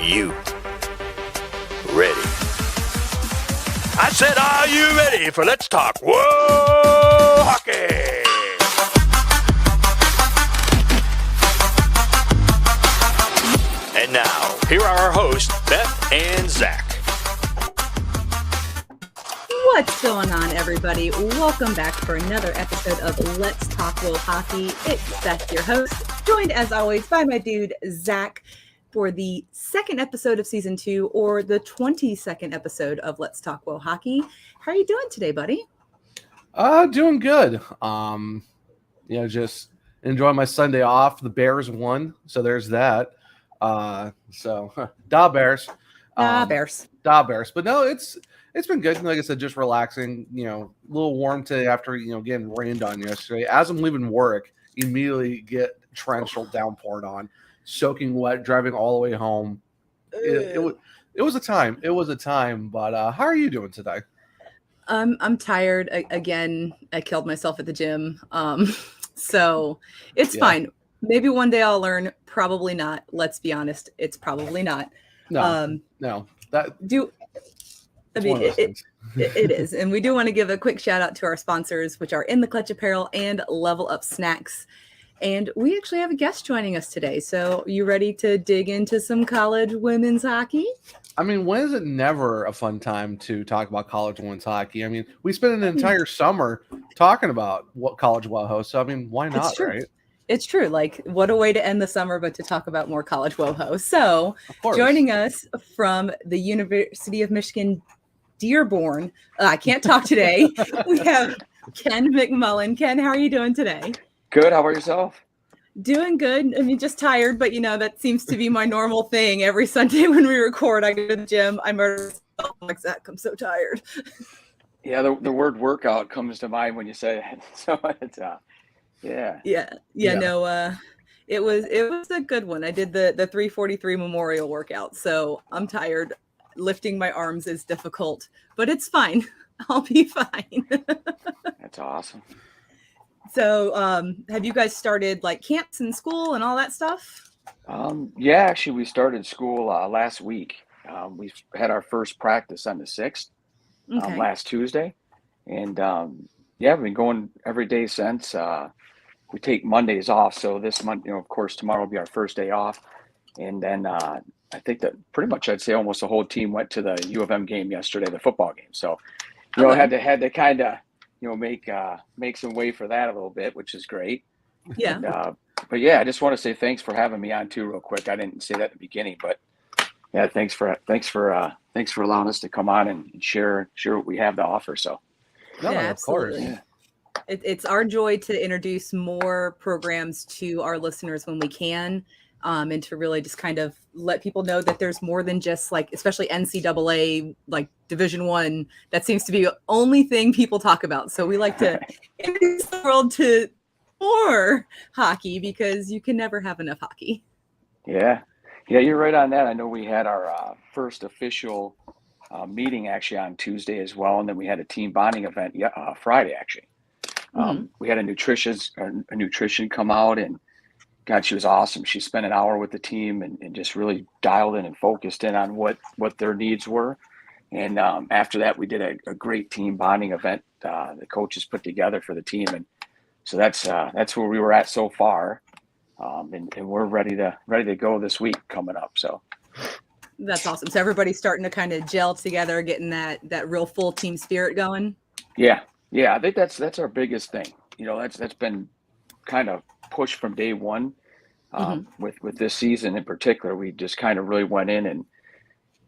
you ready? I said, are you ready for Let's Talk Whoa Hockey? And now, here are our hosts, Beth and Zach. What's going on, everybody? Welcome back for another episode of Let's Talk WoHo Hockey. It's Beth, your host, joined as always by my dude, Zach, for the second episode of season 2, or the 22nd episode of Let's Talk WoHo Hockey. How are you doing today, buddy? Doing good. Just enjoying my Sunday off. The Bears won, so there's that. Da Bears. Bears. Da Bears. But no, it's been good. Like I said, just relaxing, a little warm today after, getting rained on yesterday. As I'm leaving work, immediately get torrential downpoured on, soaking wet, driving all the way home. It was a time. It was a time. But how are you doing today? I'm tired. Again, I killed myself at the gym. So it's fine. Maybe one day I'll learn. Probably not. Let's be honest. It's probably not. No. It is. And we do want to give a quick shout out to our sponsors, which are In the Clutch Apparel and Level Up Snacks. And we actually have a guest joining us today. So you ready to dig into some college women's hockey? I mean, when is it never a fun time to talk about college women's hockey? I mean, we spent an entire summer talking about what college WoHo. So, I mean, why not, right? It's true. Like, what a way to end the summer, but to talk about more college WoHo. So, joining us from the University of Michigan Dearborn, I can't talk today. We have Ken McMullen. Ken, how are you doing today? Good. How about yourself? Doing good. I mean, just tired, but that seems to be my normal thing. Every Sunday when we record, I go to the gym, I murder myself like Zach. I'm so tired. Yeah, the word workout comes to mind when you say it. So it's No, it was a good one. I did the 343 memorial workout, so I'm tired. Lifting my arms is difficult, but it's fine. I'll be fine. That's awesome. So, have you guys started like camps in school and all that stuff? Actually, we started school last week. We had our first practice on the 6th, last Tuesday, and we've been going every day since. We take Mondays off, so this month, of course, tomorrow will be our first day off, and then I think that pretty much I'd say almost the whole team went to the U of M game yesterday, the football game. So, had to kind of make some way for that a little bit, which is great. Yeah. And, I just want to say thanks for having me on too, real quick. I didn't say that at the beginning, but yeah, thanks for allowing us to come on and share what we have to offer. So, of course. Yeah. It's our joy to introduce more programs to our listeners when we can, and to really just kind of let people know that there's more than just like, especially NCAA, like Division I. That seems to be the only thing people talk about. So we like to introduce the world to more hockey, because you can never have enough hockey. Yeah, you're right on that. I know we had our first official meeting actually on Tuesday as well, and then we had a team bonding event Friday actually. We had a nutrition come out, and God, she was awesome. She spent an hour with the team and just really dialed in and focused in on what their needs were. And after that, we did a great team bonding event the coaches put together for the team. And so that's where we were at so far. And we're ready to go this week coming up. So that's awesome. So everybody's starting to kind of gel together, getting that real full team spirit going. Yeah. I think that's our biggest thing. That's been kind of pushed from day one. With this season in particular, we just kind of really went in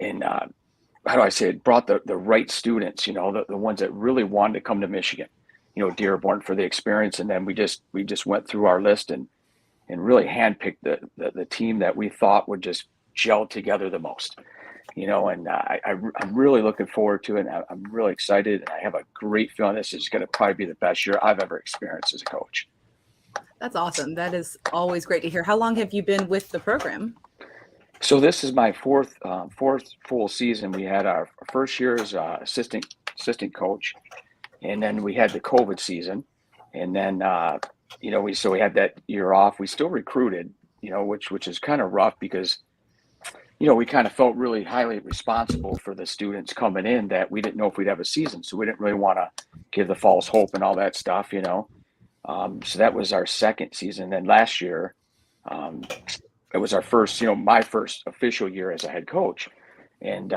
and how do I say it, brought the right students, the ones that really wanted to come to Michigan, Dearborn for the experience. And then we just went through our list and really handpicked the team that we thought would just gel together the most, and I'm really looking forward to it. And I'm really excited, and I have a great feeling this is going to probably be the best year I've ever experienced as a coach. That's awesome. That is always great to hear. How long have you been with the program? So this is my fourth full season. We had our first year as assistant coach, and then we had the COVID season, and then we had that year off. We still recruited, which is kind of rough because we kind of felt really highly responsible for the students coming in that we didn't know if we'd have a season. So we didn't really want to give the false hope and all that stuff, So that was our second season. Then last year, it was our first, my first official year as a head coach. And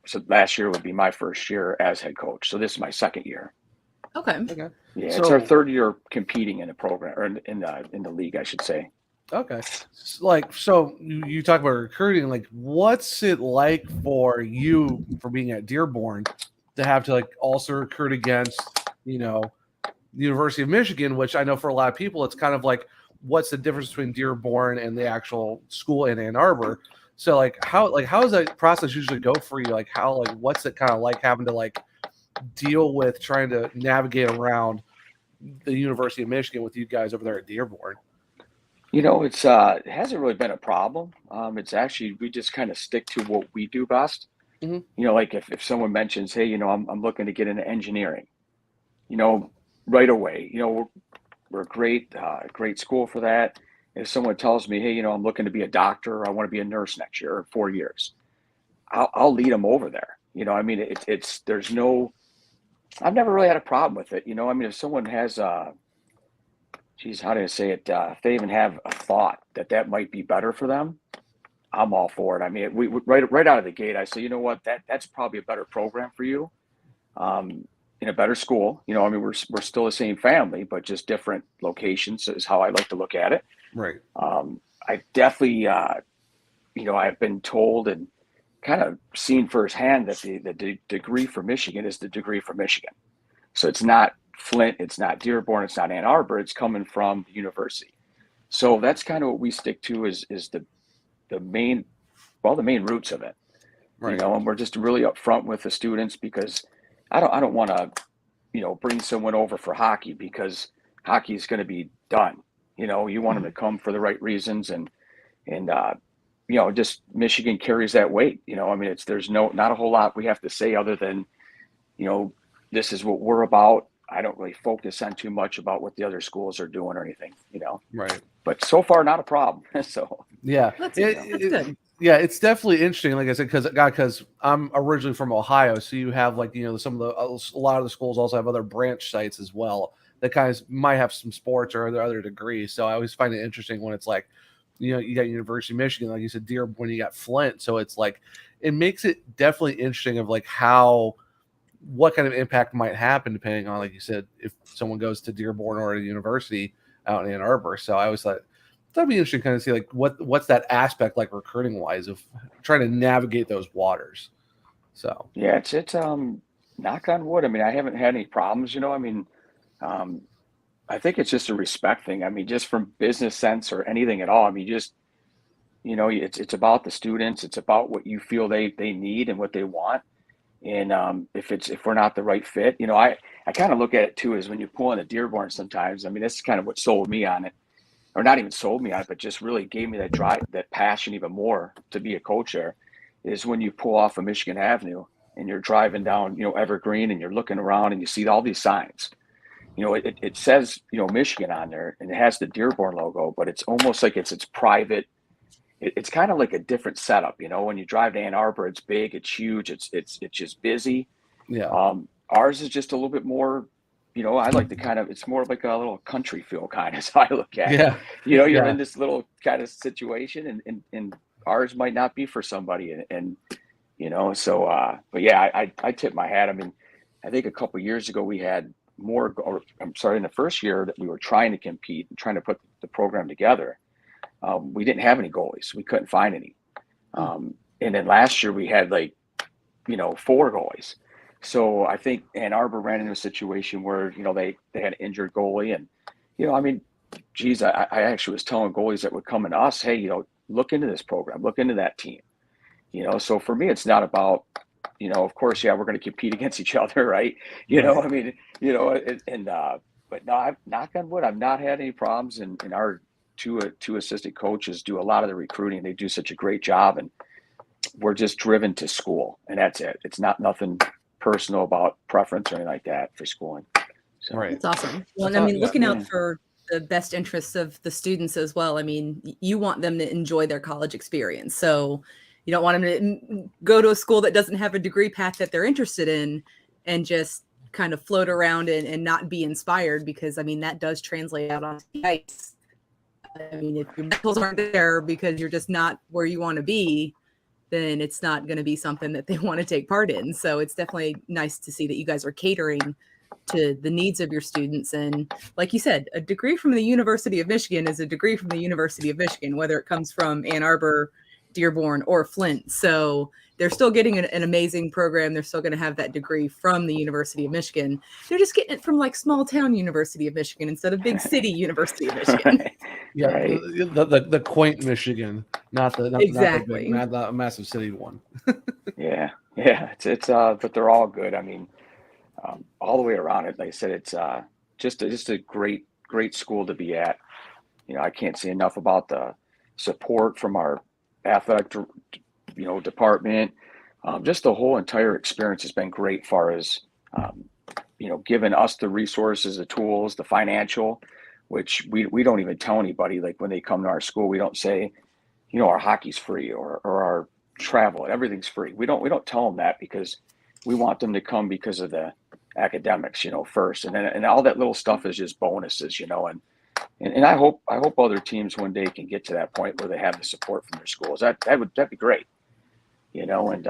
so last year would be my first year as head coach. So this is my second year. Okay. Yeah, So, it's our third year competing in the program, or in the league, I should say. okay. So you talk about recruiting. Like, what's it like for you, for being at Dearborn, to have to also recruit against, the University of Michigan, which I know for a lot of people, it's kind of like, what's the difference between Dearborn and the actual school in Ann Arbor? So how does that process usually go for you? What's it kind of like having to deal with trying to navigate around the University of Michigan with you guys over there at Dearborn? It's it hasn't really been a problem. It's actually, we just kind of stick to what we do best. Mm-hmm. If someone mentions, hey, I'm looking to get into engineering, right away, we're a great school for that. If someone tells me, hey, I'm looking to be a doctor, or I want to be a nurse next year or 4 years, I'll lead them over there. There's no, I've never really had a problem with it. If someone has, how do I say it? If they even have a thought that might be better for them, I'm all for it. We right out of the gate, I say, that's probably a better program for you, in a better school. We're still the same family, but just different locations is how I like to look at it. Right. I definitely, I've been told and kind of seen firsthand that the degree for Michigan is the degree for Michigan. So it's not Flint, it's not Dearborn, it's not Ann Arbor, it's coming from the university. So that's kind of what we stick to is the main roots of it. Right. And we're just really upfront with the students, because I don't want to, bring someone over for hockey because hockey is going to be done. You want them to come for the right reasons, and just Michigan carries that weight. There's not a whole lot we have to say other than, this is what we're about. I don't really focus on too much about what the other schools are doing or anything, Right. But so far, not a problem. So yeah, That's good. Yeah, it's definitely interesting. Like I said, because I'm originally from Ohio, so you have some of a lot of the schools also have other branch sites as well that kind of might have some sports or other degrees. So I always find it interesting when it's you got University of Michigan, like you said, Dearborn, when you got Flint. So it's it makes it definitely interesting of what kind of impact might happen depending on, like you said, if someone goes to Dearborn or a university out in Ann Arbor. So I always thought that'd be interesting to kind of see what's that aspect recruiting wise of trying to navigate those waters. So yeah, it's knock on wood. I haven't had any problems, I think it's just a respect thing. Just from business sense or anything at all. It's about the students. It's about what you feel they need and what they want. And if we're not the right fit, I kind of look at it too as when you pull in a Dearborn sometimes. This is kind of what sold me on it, or not even sold me on it, but just really gave me that drive, that passion even more to be a coach there, is when you pull off of Michigan Avenue and you're driving down, Evergreen, and you're looking around and you see all these signs. It says, Michigan on there, and it has the Dearborn logo, but it's almost like it's private. It's kind of like a different setup. When you drive to Ann Arbor, it's big, it's huge, it's just busy. Yeah. Ours is just a little bit more, I like to it's more like a little country feel kind of, so I look at it. You're in this little kind of situation, and ours might not be for somebody. But yeah, I tip my hat. I think a couple of years ago we had in the first year that we were trying to compete and trying to put the program together, we didn't have any goalies. We couldn't find any. And then last year we had 4 goalies. So I think Ann Arbor ran into a situation where, they had an injured goalie, and, I actually was telling goalies that would come to us, hey, look into this program, look into that team. So for me, it's not about, of course, yeah, we're going to compete against each other, right? But no, I've, knock on wood, I've not had any problems, and our two assistant coaches do a lot of the recruiting. They do such a great job, and we're just driven to school, and that's it. It's not nothing personal about preference or anything like that for schooling. So. Right. That's awesome. Well, looking out for the best interests of the students as well. You want them to enjoy their college experience. So, You don't want them to go to a school that doesn't have a degree path that they're interested in and just kind of float around and not be inspired, because I mean, that does translate out on the ice. I mean, if your mentals aren't there because you're just not where you want to be, then it's not going to be something that they want to take part in. So it's definitely nice to see that you guys are catering to the needs of your students. And like you said, a degree from the University of Michigan is a degree from the University of Michigan, whether it comes from Ann Arbor, Dearborn, or Flint. So they're still getting an amazing program. They're still going to have that degree from the University of Michigan. They're just getting it from like small town University of Michigan instead of big city University of Michigan. Yeah, Right. the quaint Michigan, not Exactly. not the massive city one. Yeah. It's but they're all good. I mean, all the way around it. Like I said, it's just a great school to be at. You know, I can't say enough about the support from our athletic, department. Just the whole entire experience has been great, far as giving us the resources, the tools, the financial, which we don't even tell anybody. Like when they come to our school, we don't say, our hockey's free or our travel, everything's free. We don't tell them that, because we want them to come because of the academics, first, and then and all that little stuff is just bonuses, and I hope other teams one day can get to that point where they have the support from their schools. That'd be great, and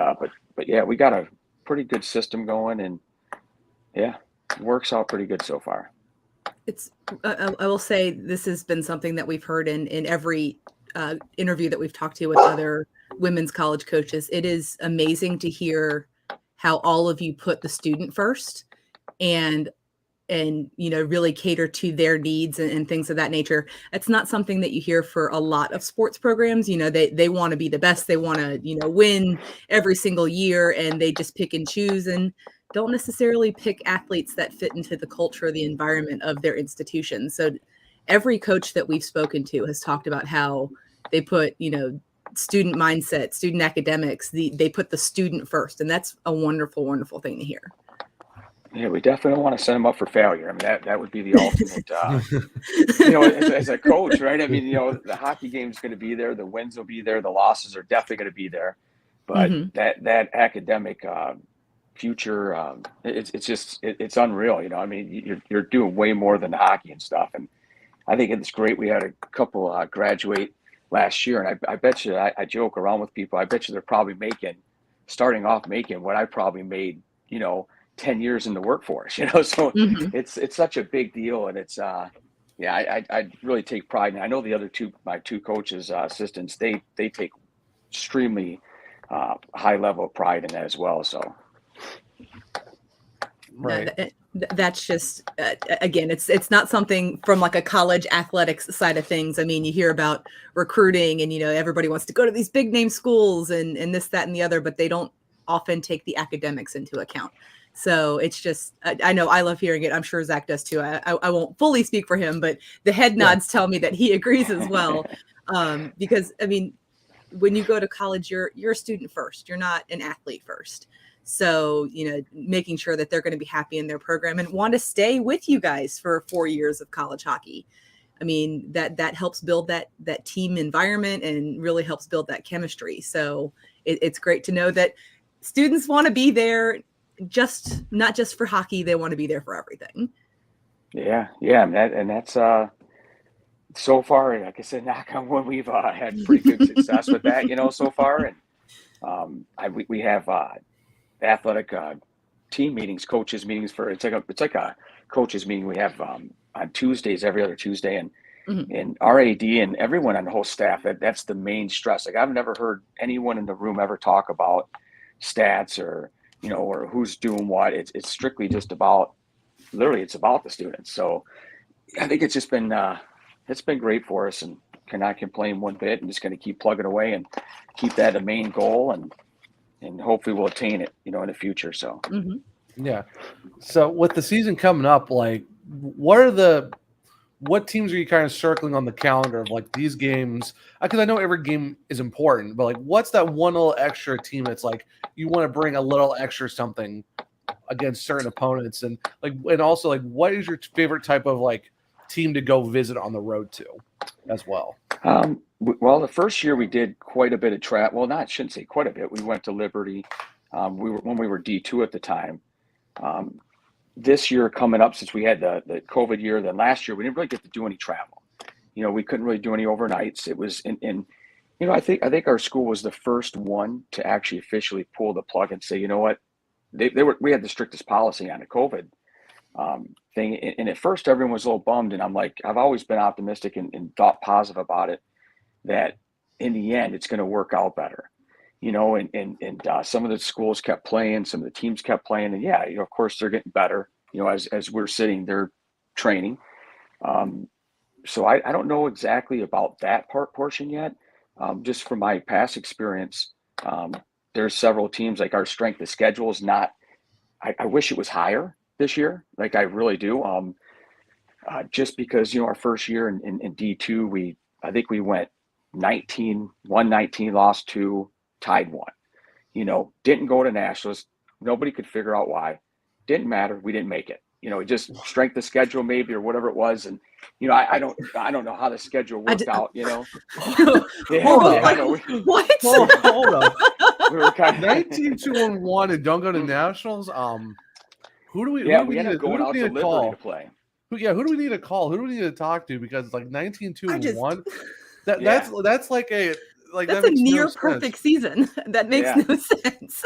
but yeah, we got a pretty good system going, and yeah, it works out pretty good so far. It's I will say this has been something that we've heard in every interview that we've talked to with other women's college coaches. It is amazing to hear how all of you put the student first and really cater to their needs and things of that nature. It's not something that you hear for a lot of sports programs. They want to be the best. They want to, win every single year, and they just pick and choose and don't necessarily pick athletes that fit into the culture or the environment of their institution. So every coach that we've spoken to has talked about how they put, student mindset, student academics, they put the student first. And that's a wonderful, wonderful thing to hear. Yeah, we definitely don't want to set them up for failure. I mean, that would be the ultimate, as a coach, right? I mean, the hockey game's going to be there, the wins will be there, the losses are definitely going to be there, but that academic future, it's unreal. I mean, you're doing way more than the hockey and stuff, and I think it's great. We had a couple graduate last year, and I bet you, I joke around with people, I bet you they're probably starting off making what I probably made, 10 years in the workforce, so it's such a big deal. And it's, I really take pride. And I know the other my two coaches, assistants, they take extremely high level of pride in that as well. So. Right. That's just, again, it's not something from like a college athletics side of things. I mean, you hear about recruiting and, everybody wants to go to these big name schools and this, that, and the other, but they don't often take the academics into account. So it's just, I know I love hearing it. I'm sure Zach does too. I won't fully speak for him, but the head nods tell me that he agrees as well. Because I mean, when you go to college, you're a student first, you're not an athlete first. So, making sure that they're going to be happy in their program and want to stay with you guys for 4 years of college hockey. I mean, that helps build that team environment and really helps build that chemistry. So it's great to know that students want to be there, not just for hockey. They want to be there for everything. Yeah. And that's so far, like I said, knock on wood, we've had pretty good success with that, so far. And we have athletic team meetings, coaches meetings it's like a coaches meeting we have on Tuesdays, every other Tuesday, and our AD and everyone on the whole staff, that's the main stress. Like I've never heard anyone in the room ever talk about stats or or who's doing what. It's strictly just about, literally it's about the students. So I think it's just been it's been great for us, and cannot complain one bit, and just going to keep plugging away and keep that a main goal, and hopefully we'll attain it, in the future. So, Yeah. So with the season coming up, like what teams are you kind of circling on the calendar of like these games? Because I know every game is important, but like what's that one little extra team that's like you want to bring a little extra something against certain opponents, and also like what is your favorite type of like team to go visit on the road to? as well? Well, the first year we did quite a bit of travel. Well, not shouldn't say quite a bit. We went to Liberty. When we were D2 at the time. This year coming up, since we had the COVID year, then last year we didn't really get to do any travel. We couldn't really do any overnights. It was in I think our school was the first one to actually officially pull the plug and say, you know what, we had the strictest policy on the COVID thing. And at first everyone was a little bummed, and I'm like, I've always been optimistic and thought positive about it, that in the end it's going to work out better. And some of the schools kept playing, some of the teams kept playing, and of course they're getting better, as we're sitting there training. So I don't know exactly about that portion yet. Just from my past experience, there's several teams, like our strength of schedule is not, I wish it was higher this year. Like I really do. Just because, our first year in D2, I think we went won 19, lost 2, tied 1. Didn't go to nationals. Nobody could figure out why. Didn't matter. We didn't make it. It just strength of schedule maybe, or whatever it was. And I don't know how the schedule worked out. Hold on. What? Hold on. We were kind of 19-2-1 and don't go to nationals. Who do we? Yeah, who do we ended up going out to Liberty to play. Who do we need to call? Who do we need to talk to? Because it's like 19-2-1. That's like a. Like that's a near perfect season. That makes no sense.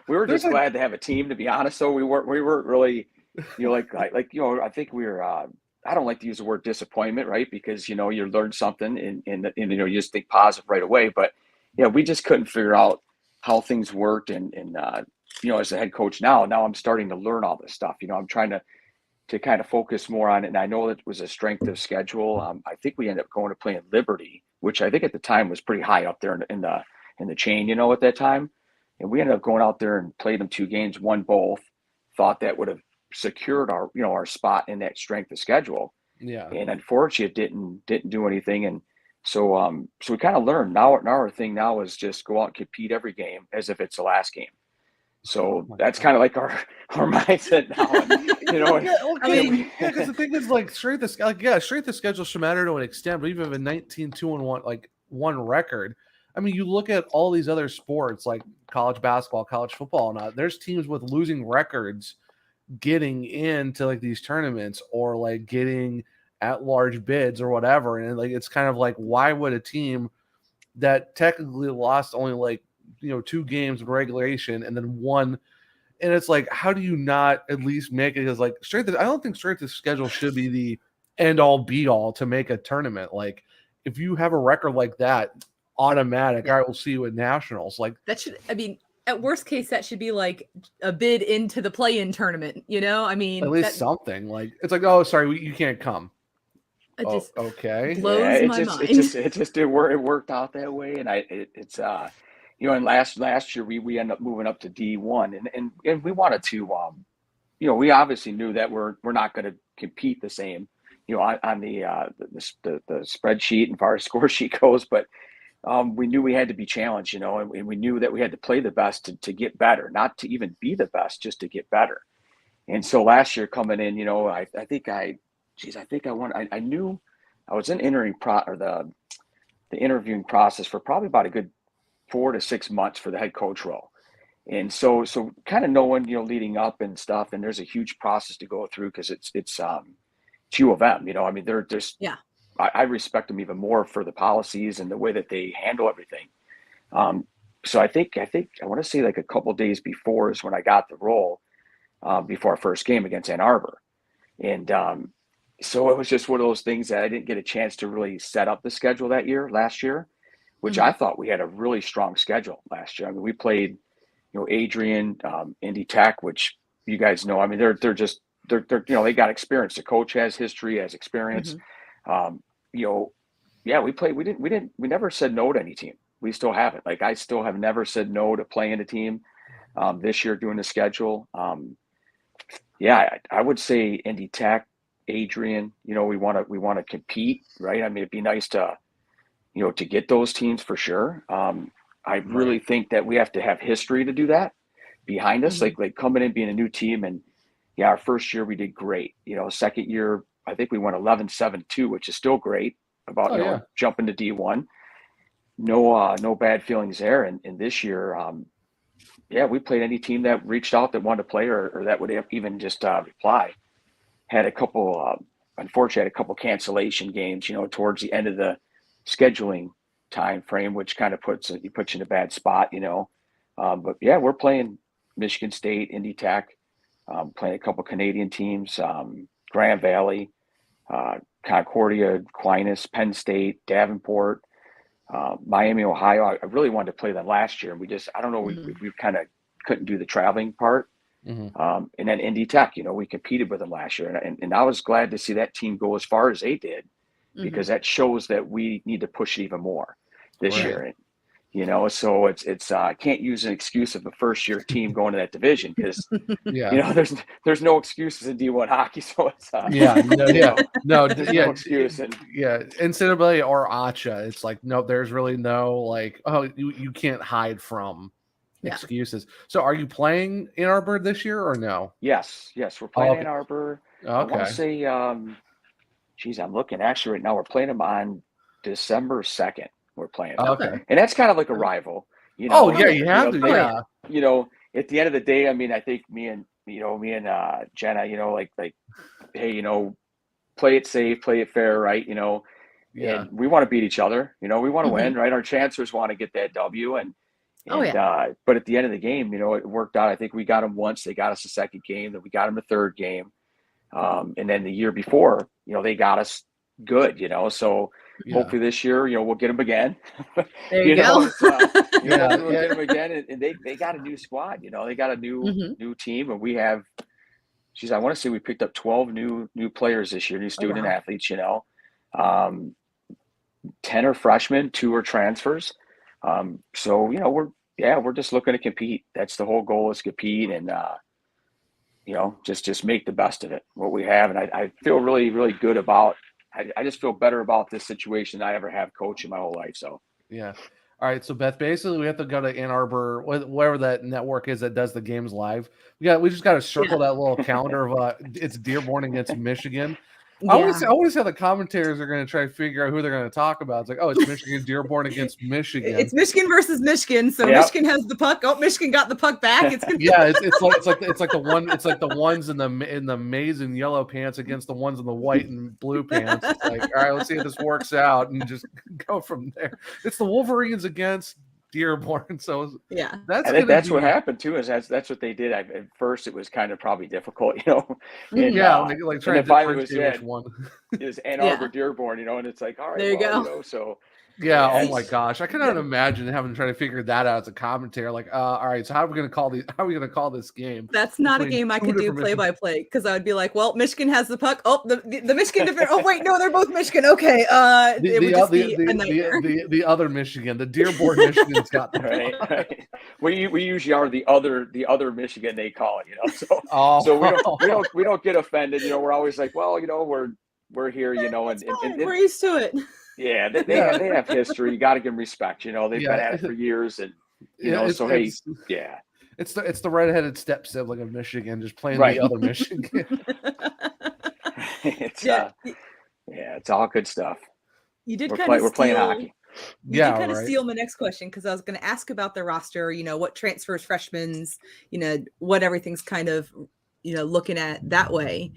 We were just glad to have a team, to be honest. So we weren't really, I think we were. I don't like to use the word disappointment, right? Because you learn something and you just think positive right away. But we just couldn't figure out how things worked, and as a head coach now I'm starting to learn all this stuff. I'm trying to kind of focus more on it. And I know that it was a strength of schedule. I think we ended up going to play in Liberty, which I think at the time was pretty high up there in the chain, at that time. And we ended up going out there and played them 2 games, won both. Thought that would have secured our spot in that strength of schedule. Yeah. And unfortunately, it didn't do anything. And so we kind of learned. Now our thing now is just go out and compete every game as if it's the last game. So that's kind of like our mindset now. Because the thing is, like, strength of schedule should matter to an extent, but even if a 19-2-1 like one record, I mean, you look at all these other sports like college basketball, college football, and there's teams with losing records getting into like these tournaments or like getting at large bids or whatever, and like it's kind of like, why would a team that technically lost only like 2 games in regulation and then won, and it's like, how do you not at least make it as like I don't think strength of schedule should be the end all be all to make a tournament. Like if you have a record like that, automatic, I will see you at nationals. Like that should, at worst case, that should be like a bid into the play-in tournament, at least something like, it's like, oh, sorry, you can't come. It just okay. blows my mind. It worked out that way. And it's and last year we ended up moving up to D1, and we wanted to, we obviously knew that we're not going to compete the same, on the spreadsheet and far as score sheet goes, but we knew we had to be challenged, and we knew that we had to play the best to get better, not to even be the best, just to get better. And so last year coming in, I think I won. I knew I was in the interviewing process for probably about a good 4 to 6 months for the head coach role. And so kind of knowing, leading up and stuff, and there's a huge process to go through because it's U of M, they're just, I respect them even more for the policies and the way that they handle everything. So I think I want to say like a couple of days before is when I got the role, before our first game against Ann Arbor. And so it was just one of those things that I didn't get a chance to really set up the schedule last year, which I thought we had a really strong schedule last year. We played, Adrian, Indy Tech, which you guys know. They're they got experience. The coach has history, has experience. We never said no to any team. We still haven't. Like I still have never said no to playing a team. This year doing the schedule. I would say Indy Tech, Adrian. We want to compete, right? It'd be nice to. To get those teams for sure. I really think that we have to have history to do that behind us, like coming in, being a new team. And our first year we did great. Second year, I think we went 11-7-2, which is still great about jumping to D1. No bad feelings there. And this year, we played any team that reached out that wanted to play or that would have even just reply. Had a couple, unfortunately, had a couple cancellation games, towards the end of the scheduling time frame, which kind of puts you in a bad spot, But yeah, we're playing Michigan State, Indy Tech, playing a couple Canadian teams, Grand Valley, Concordia, Aquinas, Penn State, Davenport, Miami, Ohio. I really wanted to play them last year, and I don't know, we kind of couldn't do the traveling part. And then Indy Tech, we competed with them last year, and I was glad to see that team go as far as they did, because that shows that we need to push it even more this year. So it's I can't use an excuse of a first year team going to that division, because there's no excuses in D1 hockey. So it's no excuse. NCAA or ACHA, it's like no, there's really no like you can't hide from excuses. So are you playing Ann Arbor this year or no? Yes, we're playing Ann Arbor. Okay. I want to say, I'm looking actually right now. We're playing them on December 2nd. We're playing them. Okay, and that's kind of like a rival. you have to. At the end of the day, I mean, I think me and Jenna, like, hey, play it safe, play it fair, right? And we want to beat each other. We want to win, right? Our chancers want to get that W, but at the end of the game, it worked out. I think we got them once. They got us a second game. Then we got them a third game. And then the year before, they got us good. So hopefully this year, we'll get them again. There you go. We'll get them again, and they got a new squad. They got a new team, and we have. I want to say we picked up 12 new players this year, new student athletes. 10 are freshmen, 2 are transfers. So we're just looking to compete. That's the whole goal, is compete and just make the best of it, what we have. And I feel really, really good about. I just feel better about this situation than I ever have coaching my whole life. So all right. So Beth, basically we have to go to Ann Arbor, wherever that network is that does the games live. We just got to circle that little calendar of it's Dearborn against Michigan. I want to see how the commentators are going to try to figure out who they're going to talk about. It's like, it's Michigan Dearborn against Michigan. It's Michigan versus Michigan. So Michigan has the puck. Oh, Michigan got the puck back. It's like the ones in the maize and yellow pants against the ones in the white and blue pants. It's like, all right, let's see if this works out and just go from there. It's the Wolverines against Dearborn. So I think that's what happened too. Is that's what they did. At first, it was kind of probably difficult, And, like trying to differentiate which one is Ann Arbor Dearborn, and it's like, all right, there you go. So oh my gosh, I cannot imagine having to try to figure that out as a commentator. Like, all right, so how are we going to call this game? That's not a game I could do play by play, because I would be like, well, Michigan has the puck. Oh, the Michigan defense. Oh wait, no, they're both Michigan. Okay, it would just be a nightmare. The other Michigan, the Dearborn Michigan's got the puck. Right. We usually are the other Michigan, they call it, So we don't get offended. We're always like, well, we're here, and we're used to it. Yeah, they have history. You got to give them respect. They've been at it for years, and it's the redheaded step sibling of Michigan, just playing the other Michigan. It's all good stuff. You did we're playing hockey. You did kind of steal my next question, because I was going to ask about the roster. What transfers, freshmen's, what everything's kind of looking at that way.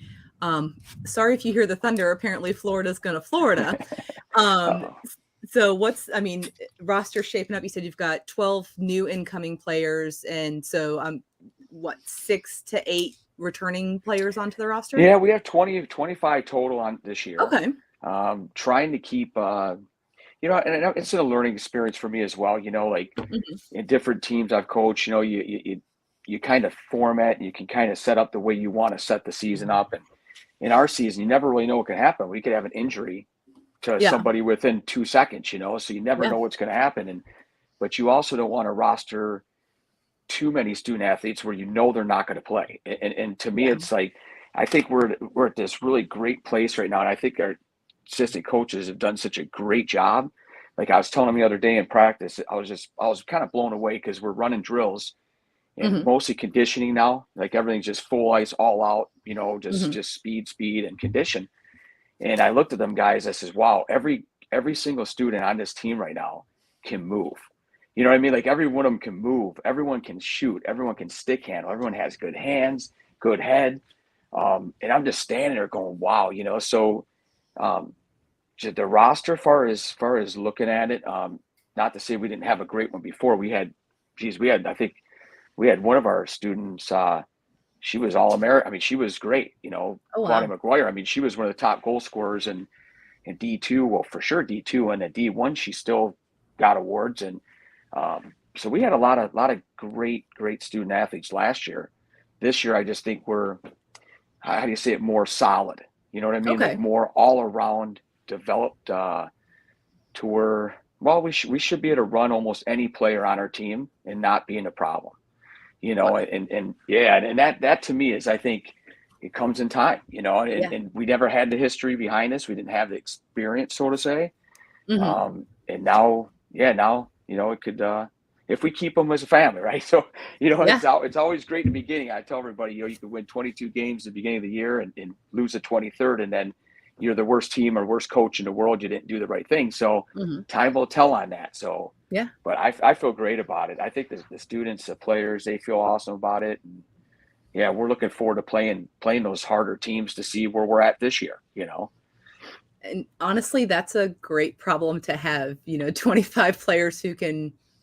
Sorry if you hear the thunder. Apparently Florida's going to Florida. So roster shaping up? You said you've got 12 new incoming players, and so 6 to 8 returning players onto the roster? Yeah, we have 25 total on this year. Okay. Trying to keep and it's a learning experience for me as well. In different teams I've coached, you kind of format, you can kind of set up the way you want to set the season up. And in our season, you never really know what can happen. We could have an injury to somebody within 2 seconds, so you never know what's going to happen. But you also don't want to roster too many student athletes where they're not going to play. And to me, it's like, I think we're at this really great place right now. And I think our assistant coaches have done such a great job. Like I was telling them the other day in practice, I was kind of blown away, because we're running drills and mostly conditioning now. Like everything's just full ice, all out, just speed and condition. And I looked at them guys, I says, wow, every single student on this team right now can move. You know what I mean? Like every one of them can move, everyone can shoot, everyone can stick handle, everyone has good hands, good head. And I'm just standing there going, wow, you know, so the roster far as looking at it, not to say we didn't have a great one before. I think we had one of our students, she was All-American. I mean, she was great, you know, Oh, wow. Claudia McGuire. I mean, she was one of the top goal scorers in D2, well, for sure D2, and at D1, she still got awards. And so we had a lot of great student athletes last year. This year, I just think we're, how do you say it, more solid. You know what I mean? Okay. Like more all around developed to where, well, we should be able to run almost any player on our team and not being a problem. You know, and that to me is, I think it comes in time, you know, and we never had the history behind us. We didn't have the experience, so to say. Mm-hmm. And now, you know, it could, if we keep them as a family, right? So, you know, it's always great in the beginning. I tell everybody, you know, you could win 22 games at the beginning of the year and lose the 23rd, and then you're the worst team or worst coach in the world. You didn't do the right thing. So time will tell on that. So, but I feel great about it. I think the students, the players, they feel awesome about it. And yeah, we're looking forward to playing those harder teams to see where we're at this year, you know? And honestly, that's a great problem to have, you know, 25 players who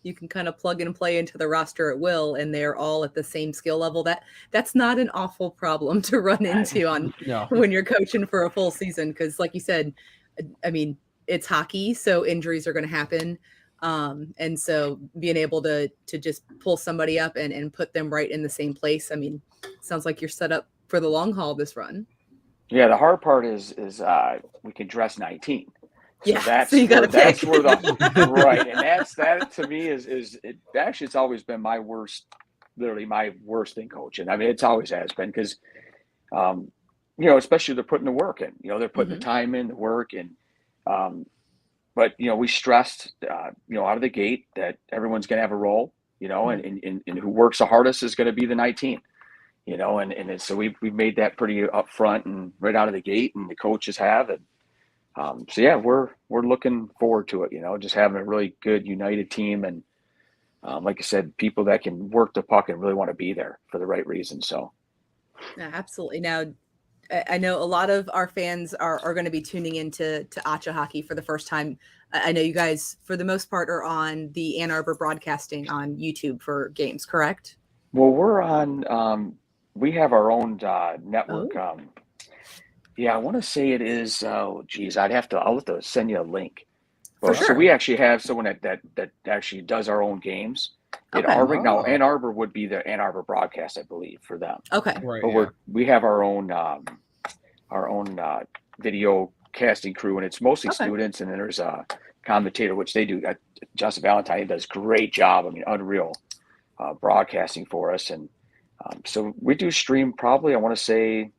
you can kind of plug and play into the roster at will, and they're all at the same skill level. That's not an awful problem to run into when you're coaching for a full season. Cause like you said, I mean, it's hockey, so injuries are going to happen. And so being able to just pull somebody up and put them right in the same place. I mean, sounds like you're set up for the long haul this run. Yeah. The hard part is we can dress 19. So so you got to pick. That's where right. And that to me is it's always been my worst thing coaching. I mean, it's always has been because, you know, especially they're putting the work in, you know, they're putting the time in, the work. And, but, you know, we stressed, you know, out of the gate that everyone's going to have a role, you know, and who works the hardest is going to be the 19, you know, and so we've made that pretty upfront and right out of the gate, and the coaches have. And, so yeah, we're looking forward to it, you know, just having a really good united team. And, like I said, people that can work the puck and really want to be there for the right reasons. So. Yeah, absolutely. Now, I know a lot of our fans are going to be tuning into Acha Hockey for the first time. I know you guys, for the most part, are on the Ann Arbor Broadcasting on YouTube for games, correct? Well, we're on, we have our own network. Oh. Yeah, I want to say it is. Oh, geez, I'll have to send you a link. For sure. So we actually have someone that actually does our own games. Okay. Now Ann Arbor would be the Ann Arbor broadcast, I believe, for them. Okay. Right. But we have our own video casting crew, and it's mostly students, and then there's a commentator, which they do. Justin Valentine does a great job. I mean, unreal broadcasting for us, and so we do stream probably. I want to say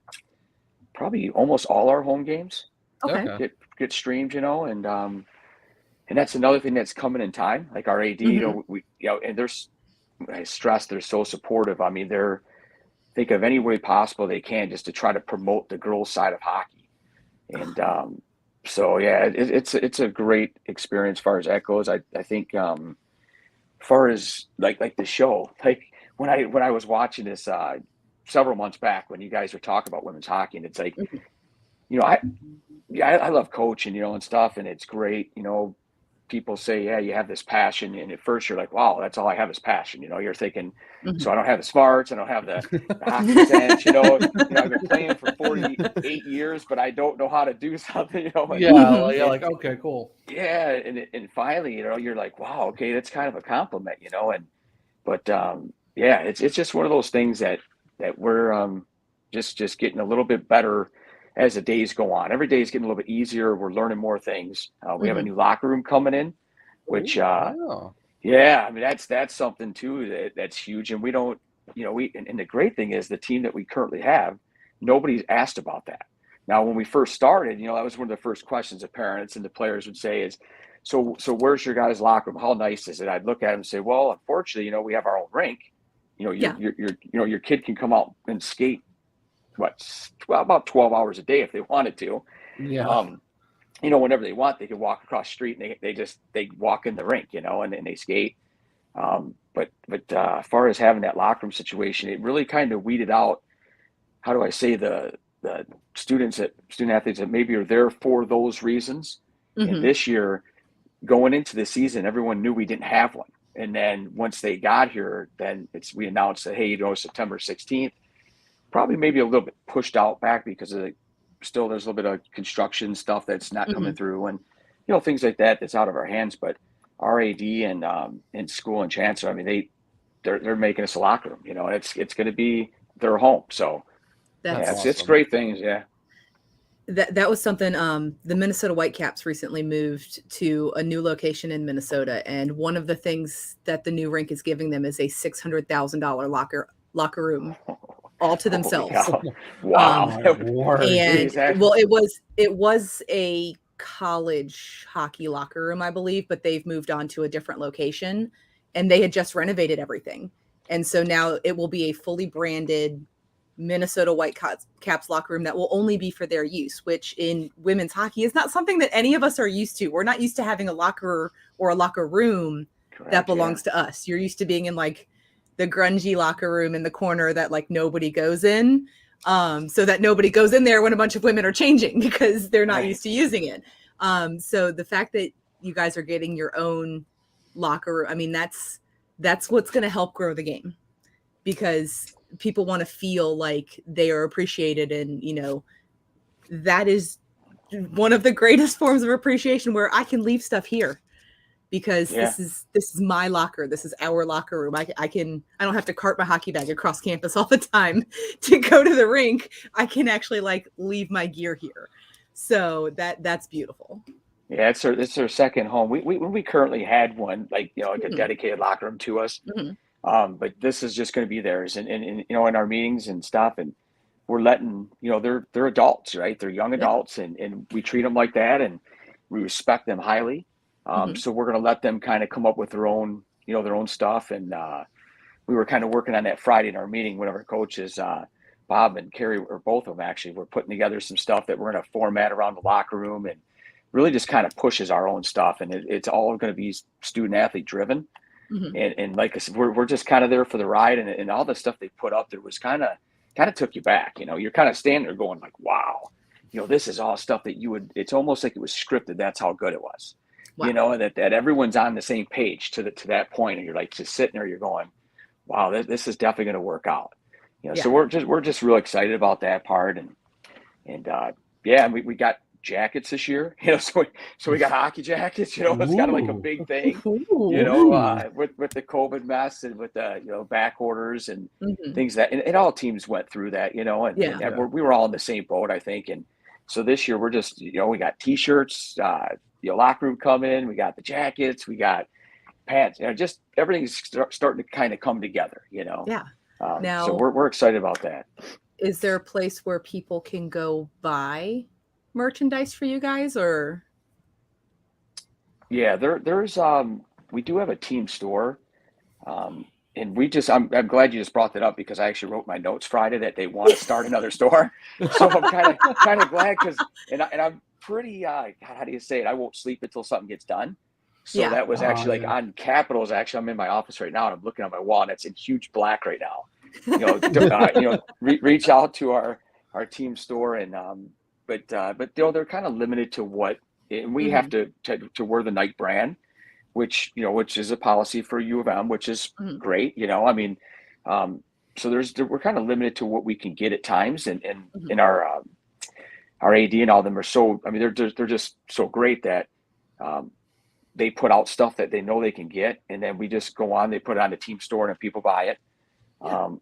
probably almost all our home games. Okay. Get streamed, you know, and that's another thing that's coming in time. Like our AD, you know, and I stress they're so supportive. I mean, they're think of any way possible they can just to try to promote the girls' side of hockey. And so yeah, it's a great experience as far as that goes. I think as far as like the show, like when I was watching this several months back when you guys were talking about women's hockey, and it's like, you know, I love coaching, you know, and stuff, and it's great, you know. People say, yeah, you have this passion, and at first you're like, wow, that's all I have is passion. You know, you're thinking, so I don't have the smarts, I don't have the hockey sense. You know, I've been playing for 48 years, but I don't know how to do something. You know, like okay, cool. Yeah, and finally, you know, you're like, wow, okay, that's kind of a compliment, you know. But yeah, it's just one of those things that we're just getting a little bit better as the days go on. Every day is getting a little bit easier. We're learning more things. We have a new locker room coming in, which, yeah, I mean, that's something too, that's huge. And we don't, you know, and the great thing is the team that we currently have, nobody's asked about that. Now, when we first started, you know, that was one of the first questions that parents and the players would say is, so where's your guys' locker room? How nice is it? I'd look at them and say, well, unfortunately, you know, we have our own rink. You know, your kid can come out and skate about 12 hours a day if they wanted to. Yeah. Whenever they want, they can walk across the street and they walk in the rink, and they skate. But as far as having that locker room situation, it really kind of weeded out, how do I say, the student athletes that maybe are there for those reasons. Mm-hmm. And this year, going into the season, everyone knew we didn't have one. And then once they got here, then we announced that, hey, September 16th, probably maybe a little bit pushed out back because there's a little bit of construction stuff that's not coming through, and things like that that's out of our hands. But our AD and school and chancellor, I mean, they're making us a locker room, and it's going to be their home. So it's great things. Yeah. That was something. The Minnesota Whitecaps recently moved to a new location in Minnesota, and one of the things that the new rink is giving them is a $600,000 locker room all to themselves. Wow. And well, it was a college hockey locker room, I believe, but they've moved on to a different location, and they had just renovated everything, and so now it will be a fully branded Minnesota Whitecaps locker room that will only be for their use, which in women's hockey is not something that any of us are used to. We're not used to having a locker or a locker room that belongs to us. You're used to being in like the grungy locker room in the corner that like nobody goes in, so that nobody goes in there when a bunch of women are changing because they're not used to using it. So the fact that you guys are getting your own locker room, I mean, that's what's going to help grow the game, because people want to feel like they are appreciated. And, that is one of the greatest forms of appreciation, where I can leave stuff here because this is my locker. This is our locker room. I don't have to cart my hockey bag across campus all the time to go to the rink. I can actually like leave my gear here. So that's beautiful. Yeah, it's our second home. We currently had one, like a dedicated locker room to us. But this is just going to be theirs, and in our meetings and stuff, and we're letting they're adults, right? They're young adults, and we treat them like that, and we respect them highly. So we're going to let them kind of come up with their own stuff, and we were kind of working on that Friday in our meeting. One of our coaches, Bob and Carrie, or both of them actually, were putting together some stuff that we're going to format around the locker room, and really just kind of pushes our own stuff, and it's all going to be student athlete driven. And like I said, we're just kind of there for the ride, and all the stuff they put up there was kind of took you back. You're kind of standing there going like, wow, this is all stuff that it's almost like it was scripted. That's how good it was. Wow. That everyone's on the same page to that point, and you're like just sitting there, you're going, wow, this is definitely going to work out. So we're just real excited about that part, and we got jackets this year, so we got hockey jackets, it's kind of like a big thing, with the COVID mess and with the back orders and things and all teams went through that, and we were all in the same boat, I think. And so this year we're just, we got t-shirts, locker room coming, we got the jackets, we got pants, just everything's starting to kind of come together, now, so we're excited about that. Is there a place where people can go buy merchandise for you guys, or? Yeah, there's we do have a team store, and I'm glad you just brought that up, because I actually wrote my notes Friday that they want to start another store. So I'm kind of glad, because and I'm pretty how do you say it? I won't sleep until something gets done. So that was actually on Capitals. Actually, I'm in my office right now, and I'm looking at my wall, and it's in huge black right now. Reach out to our team store, and but they're kind of limited to what, and we have to wear the Nike brand, which is a policy for U of M, which is great. So we're kind of limited to what we can get at times, and our AD and all of them are so, they're just so great that they put out stuff that they know they can get, and then we just go on, they put it on the team store, and people buy it.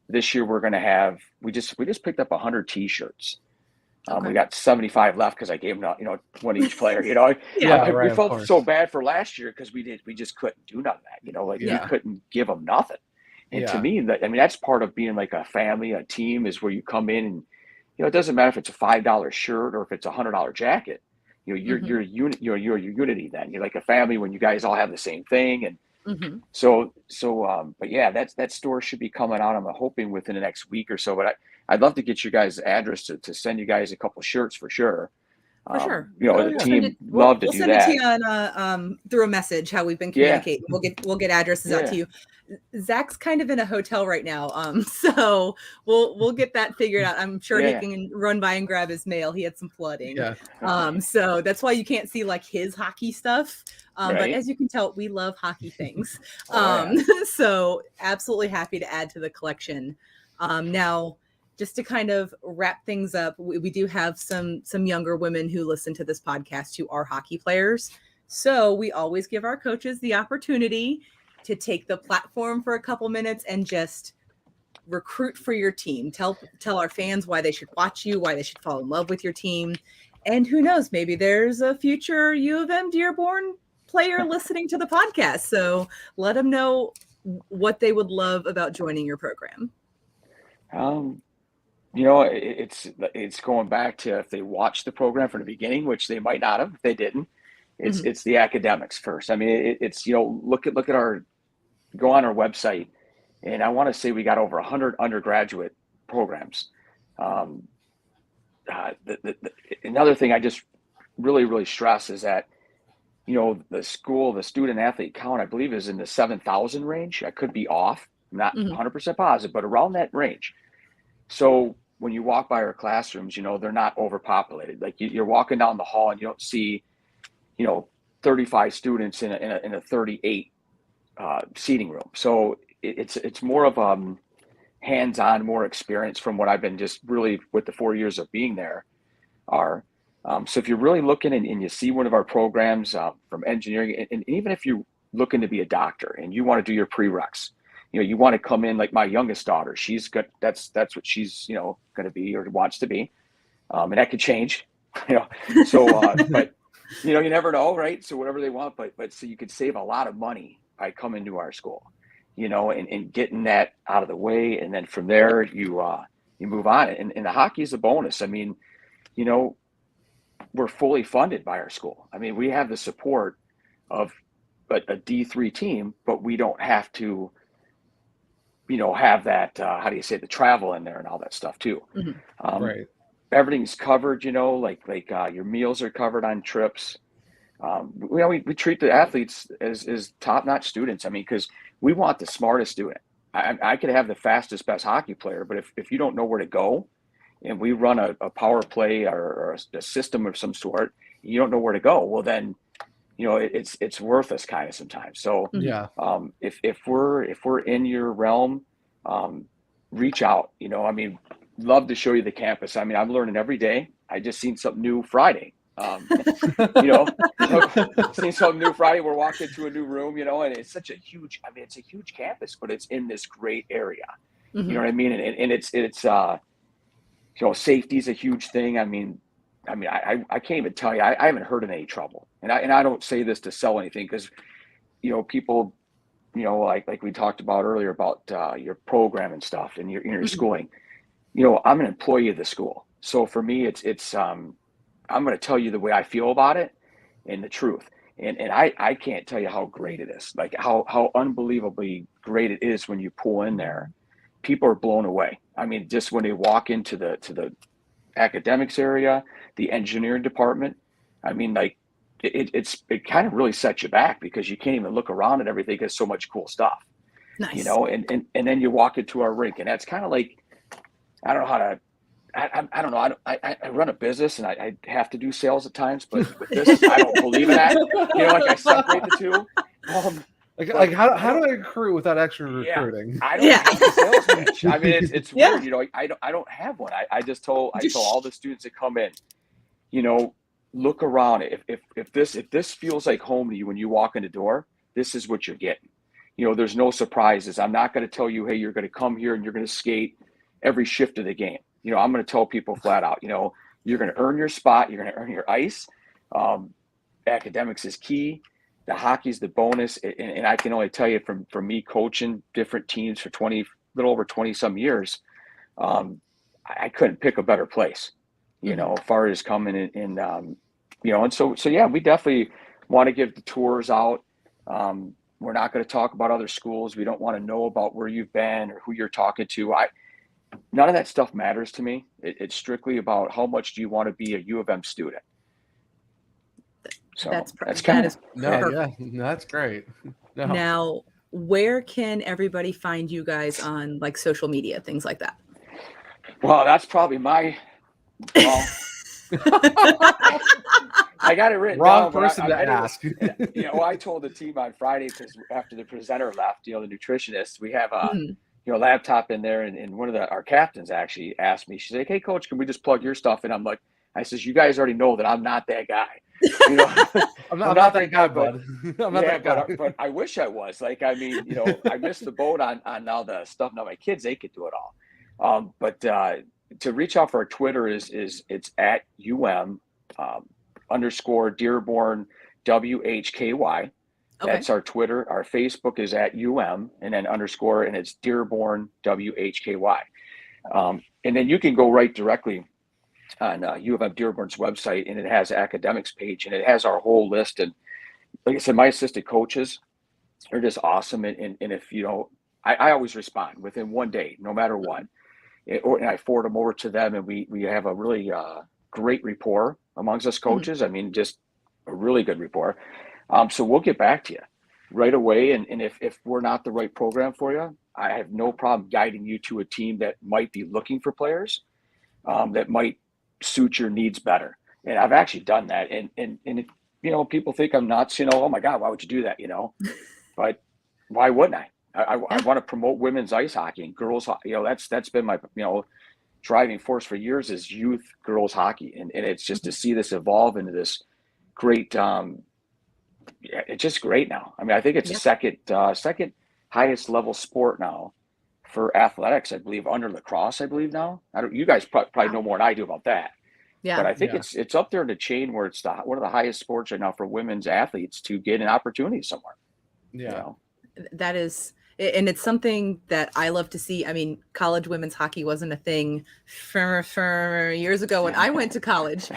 This year we're going to have, we just picked up 100 t-shirts. We got 75 left because I gave them, one each player. We felt so bad for last year because we just couldn't do none of that. We couldn't give them nothing. And to me, that's part of being like a family, a team, is where you come in and it doesn't matter if it's a $5 shirt or if it's a $100 jacket. You're a unit. You're your unity. Then you're like a family when you guys all have the same thing. And but yeah, that store should be coming out, I'm hoping, within the next week or so. But I'd love to get you guys' address to send you guys a couple shirts for sure. For sure. You know, Oh, the yeah. team love to we'll do send that. it to you on through a message how we've been Yeah. communicating. We'll get addresses out Yeah. to you. Zach's kind of in a hotel right now, so we'll get that figured out. I'm sure he Yeah. can run by and grab his mail. He had some flooding, Yeah. so that's why you can't see like his hockey stuff. But Right. as you can tell, we love hockey things. Oh, yeah. So absolutely happy to add to the collection. Now, just to kind of wrap things up, we do have some younger women who listen to this podcast who are hockey players. So we always give our coaches the opportunity to take the platform for a couple minutes and just recruit for your team. Tell our fans why they should watch you, why they should fall in love with your team. And who knows, maybe there's a future UofM-Dearborn player listening to the podcast. So let them know what they would love about joining your program. You know, it's going back to if they watched the program from the beginning, which they might not have if they didn't. It's the academics first. I mean, it's you know, look at go on our website, and I want to say we got over 100 undergraduate programs. Another thing I just really stress is that, you know, the student athlete count, I believe, is in the 7,000 range. I could be off, I'm not 100% positive, but around that range. So when you walk by our classrooms, you know, they're not overpopulated. Like you're walking down the hall and you don't see, you know, 35 students in a 38 seating room. So it's more of hands-on, more experience from what I've been just really with the 4 years of being there are. So if you're really looking and you see one of our programs from engineering, and even if you're looking to be a doctor and you want to do your prereqs, you know, you want to come in like my youngest daughter, she's got, that's what she's, you know, going to be or wants to be. And that could change, you know, so, but you know, you never know, right? So whatever they want, but so you could save a lot of money by coming to our school, you know, and getting that out of the way. And then from there, you move on. And the hockey is a bonus. I mean, you know, we're fully funded by our school. I mean, we have the support of a D3 team, but we don't have to, you know, have that, how do you say, the travel in there and all that stuff too. Right. Everything's covered, you know, like your meals are covered on trips. We treat the athletes as top-notch students. I mean, because we want the smartest student. I could have the fastest, best hockey player, but if you don't know where to go, and we run a power play or a system of some sort, you don't know where to go, well then, you know, it's worthless kind of sometimes. So Yeah. if we're in your realm, reach out. You know, I mean, love to show you the campus. I mean, I'm learning every day. I just seen something new Friday. You know, seen something new Friday. We're walking to a new room, you know, and it's such a huge, I mean, it's a huge campus, but it's in this great area. You know what I mean? And it's you know, safety is a huge thing. I mean, I can't even tell you, I haven't heard of any trouble. And I don't say this to sell anything, because, you know, people, you know, like we talked about earlier about your program and stuff and your schooling, you know, I'm an employee of the school. So for me, it's I'm going to tell you the way I feel about it and the truth. And I can't tell you how great it is, like how unbelievably great it is when you pull in there. People are blown away. I mean, just when they walk into the academics area, the engineering department, I mean, like it kind of really sets you back, because you can't even look around at everything. There's so much cool stuff, Nice. You know, and then you walk into our rink, and that's kind of like, I don't know how to, I don't know. I run a business and I have to do sales at times, but with this, I don't believe in that. You know, like I separate the two. Like how do I recruit without actually recruiting? I don't have a sales pitch. I mean, it's weird, you know. I don't have one. I told all the students that come in, you know, look around. If this feels like home to you when you walk in the door, this is what you're getting. You know, there's no surprises. I'm not going to tell you, hey, you're going to come here and you're going to skate every shift of the game. You know, I'm going to tell people flat out, you know, you're going to earn your spot. You're going to earn your ice. Academics is key. The hockey's the bonus. And I can only tell you from me coaching different teams for little over 20 some years, I couldn't pick a better place, you know, as far as coming in, you know, and so yeah, we definitely want to give the tours out. We're not going to talk about other schools. We don't want to know about where you've been or who you're talking to. None of that stuff matters to me. It's strictly about how much do you want to be a U of M student. So that kind is of perfect. No, that's great. No. Now, where can everybody find you guys on like social media, things like that? well, that's probably well, I got it written Wrong down. person to ask. I told the team on Friday, because after the presenter left, the nutritionist, we have a Mhm. laptop in there, and one of our captains actually asked me. She's like, "Hey, coach, can we just plug your stuff?" And I'm like, I says, "You guys already know that I'm not that guy." I'm not that guy, bud. I'm not that guy. But I wish I was. Like, I mean, I missed the boat on all the stuff. Now my kids, they could do it all. But to reach out for our Twitter is it's at _Dearborn WHKY. Okay. That's our Twitter. Our Facebook is at UM and then _ and it's Dearborn WHKY. And then you can go right directly on UofM-Dearborn's website, and it has academics page, and it has our whole list. And like I said, my assistant coaches are just awesome. And if I always respond within 1 day, no matter what. And I forward them over to them, and we have a really great rapport amongst us coaches. Mm-hmm. I mean, just a really good rapport. So we'll get back to you right away. And if we're not the right program for you, I have no problem guiding you to a team that might be looking for players that might suit your needs better. And I've actually done that. And people think I'm nuts, oh my God, why would you do that? But why wouldn't I? I want to promote women's ice hockey and girls hockey. That's been my, driving force for years is youth girls hockey. And it's just to see this evolve into this great, it's just great now. I mean, I think it's the second highest level sport now for athletics, I believe, under lacrosse, I believe now. You guys probably know more than I do about that. Yeah. But I think it's up there in the chain where it's one of the highest sports right now for women's athletes to get an opportunity somewhere. Yeah. That is, and it's something that I love to see. I mean, college women's hockey wasn't a thing for years ago when I went to college.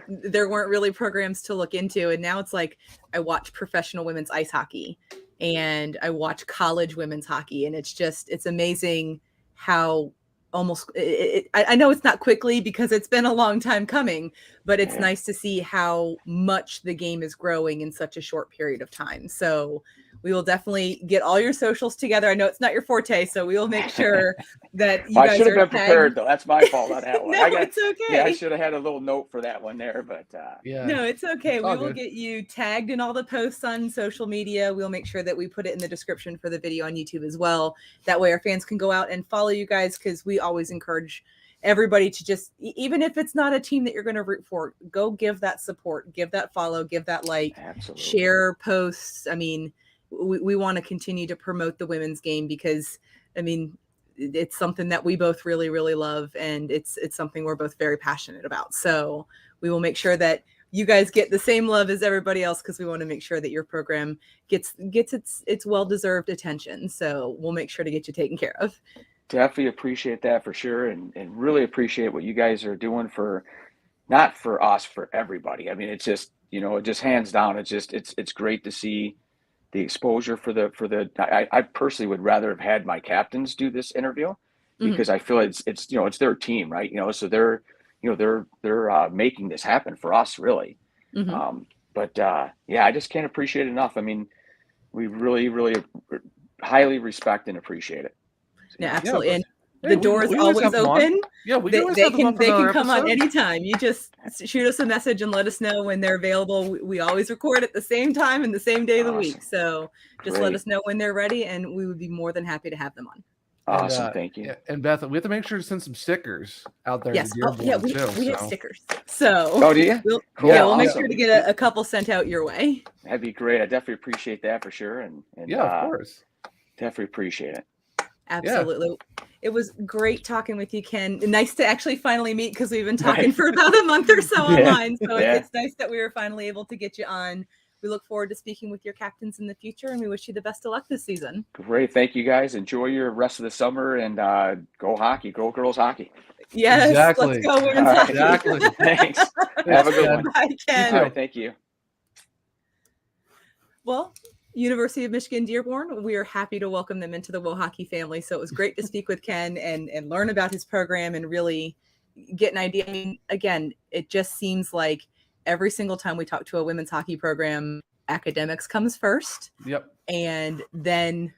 There weren't really programs to look into. And now it's like I watch professional women's ice hockey and I watch college women's hockey. And it's amazing how almost I know it's not quickly because it's been a long time coming, but it's nice to see how much the game is growing in such a short period of time. So we will definitely get all your socials together. I know it's not your forte, so we will make sure that you guys I should have been tagged. Prepared, though. That's my fault on that one. No, it's okay. Yeah, I should have had a little note for that one there, but no, it's okay. We will get you tagged in all the posts on social media. We'll make sure that we put it in the description for the video on YouTube as well. That way our fans can go out and follow you guys, because we always encourage everybody to just, even if it's not a team that you're going to root for, go give that support, give that follow, give that like, Absolutely. Share posts. I mean, we want to continue to promote the women's game because, I mean, it's something that we both really, really love. And it's something we're both very passionate about. So we will make sure that you guys get the same love as everybody else, because we want to make sure that your program gets its well-deserved attention. So we'll make sure to get you taken care of. Definitely appreciate that for sure. And really appreciate what you guys are doing not for us, for everybody. I mean, it's just, it just hands down. It's great to see the exposure for the I personally would rather have had my captains do this interview, because I feel it's their team, right? So they're making this happen for us, really. But I just can't appreciate it enough. I mean, we really, really highly respect and appreciate it. Yeah, absolutely. And the door is always open. Yeah, they can come on anytime. You just shoot us a message and let us know when they're available. We always record at the same time and the same day of the week. So just let us know when they're ready, and we would be more than happy to have them on. Awesome, thank you. And Beth, we have to make sure to send some stickers out there. Yes, we have stickers. So do you? Cool. We'll make sure to get a couple sent out your way. That'd be great. I definitely appreciate that for sure. And of course, definitely appreciate it. Absolutely. Yeah. It was great talking with you, Ken. Nice to actually finally meet, because we've been talking for about a month or so online. So it's nice that we were finally able to get you on. We look forward to speaking with your captains in the future, and we wish you the best of luck this season. Great. Thank you, guys. Enjoy your rest of the summer, and go hockey. Go girls hockey. Yes. Exactly. Let's go women's hockey. Exactly. Thanks. Have a good one. Bye, Ken. All right, thank you. Well, University of Michigan Dearborn, we are happy to welcome them into the WoHo hockey family. So it was great to speak with Ken and learn about his program and really get an idea. I mean, again, it just seems like every single time we talk to a women's hockey program, academics comes first. Yep. And then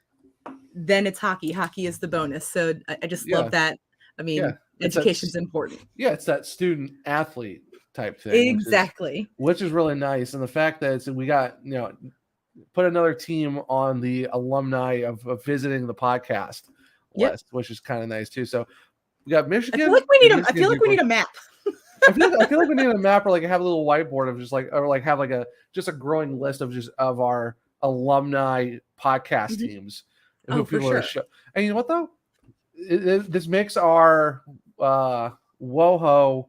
it's hockey. Hockey is the bonus. So I just love that. I mean, education's important. Yeah, it's that student athlete type thing. Exactly. Which is really nice. And the fact that we got, put another team on the alumni of visiting the podcast list, which is kind of nice too. So we got Michigan. I feel like we need a map. I feel like we need a map, or like have a little whiteboard of just like, or like have like a growing list of our alumni podcast teams. Who people are and you know what though? This makes our WoHo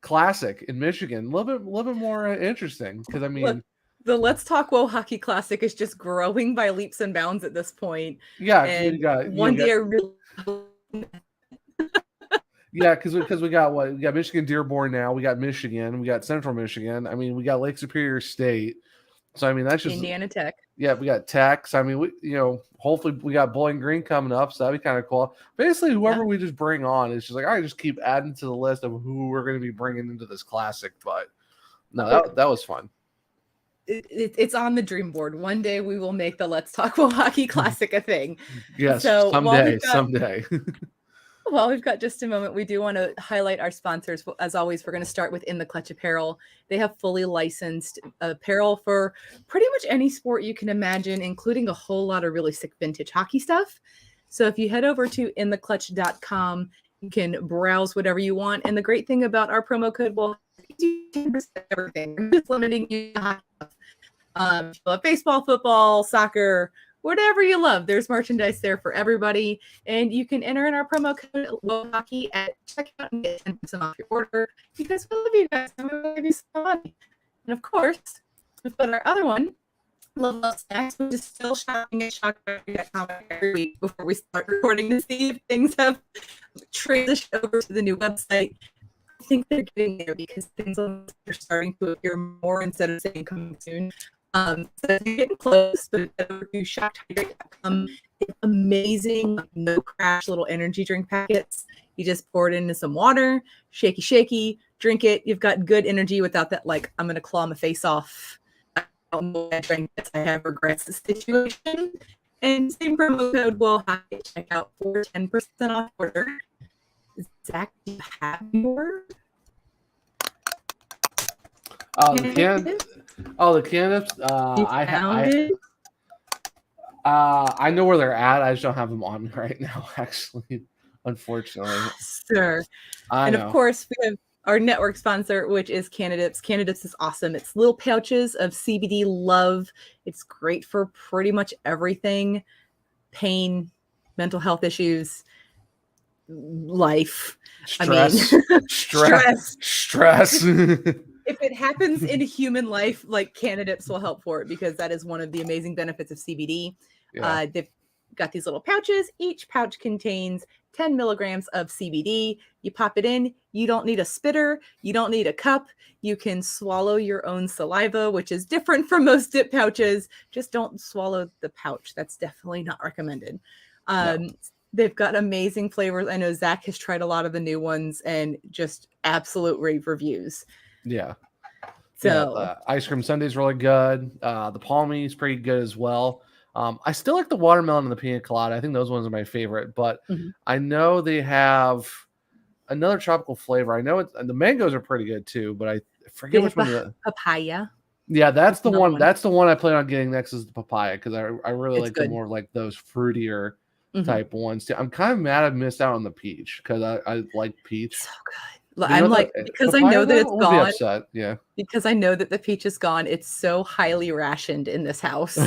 Classic in Michigan a little bit more interesting, because I mean, look, the Let's Talk WoHo Hockey Classic is just growing by leaps and bounds at this point. Yeah, and one day I really. Yeah, because we got Michigan Dearborn now. We got Michigan. We got Central Michigan. I mean, we got Lake Superior State. So I mean, that's just Indiana Tech. Yeah, we got Tech. So I mean, hopefully we got Bowling Green coming up. So that'd be kind of cool. Basically, whoever we just bring on is just like, all right, just keep adding to the list of who we're going to be bringing into this classic. But no, that was fun. It's on the dream board. One day we will make the Let's Talk WoHo Hockey Classic a thing. Yes, so someday. Well, we've got just a moment. We do want to highlight our sponsors. As always, we're going to start with In the Clutch Apparel. They have fully licensed apparel for pretty much any sport you can imagine, including a whole lot of really sick vintage hockey stuff. So if you head over to intheclutch.com, you can browse whatever you want. And the great thing about our promo code will do 10% everything. I'm just limiting you to hockey stuff. If you love baseball, football, soccer, whatever you love, there's merchandise there for everybody. And you can enter in our promo code WoHockey at checkout and get 10% off your order, because we love you guys and we will give you some money. And of course, we've got our other one, Love Snacks, which is still shopping at shockfactory.com every week before we start recording to see if things have transitioned over to the new website. I think they're getting there, because things are starting to appear more instead of saying coming soon. So if you're getting close, but over to shocktiger.com, it's amazing, no crash little energy drink packets. You just pour it into some water, shaky, drink it. You've got good energy without that, like, I'm going to claw my face off. I don't know what I drink this. I have regrets the situation. And same promo code will have to check out for 10% off order. Zach, do you have your? The candidates. I know where they're at. I just don't have them on right now, actually, unfortunately. Sure. Of course, we have our network sponsor, which is Candidates. Candidates is awesome. It's little pouches of CBD love. It's great for pretty much everything: pain, mental health issues, life. Stress. Stress. If it happens in human life, like, Candidates will help for it, because that is one of the amazing benefits of CBD. Yeah. They've got these little pouches. Each pouch contains 10 milligrams of CBD. You pop it in. You don't need a spitter. You don't need a cup. You can swallow your own saliva, which is different from most dip pouches. Just don't swallow the pouch. That's definitely not recommended. No. They've got amazing flavors. I know Zach has tried a lot of the new ones and just absolute rave reviews. Yeah. So ice cream sundae is really good. The palmy is pretty good as well. I still like the watermelon and the pina colada. I think those ones are my favorite, but I know they have another tropical flavor. I know the mangoes are pretty good too, but I forget which one. Papaya. Yeah, that's the one. That's the one I plan on getting next, is the papaya, because I really like the more like those fruitier type ones too. I'm kind of mad I missed out on the peach, because I like peach. So good. I'm like, because I know that it's gone. Yeah. Because I know that the peach is gone. It's so highly rationed in this house.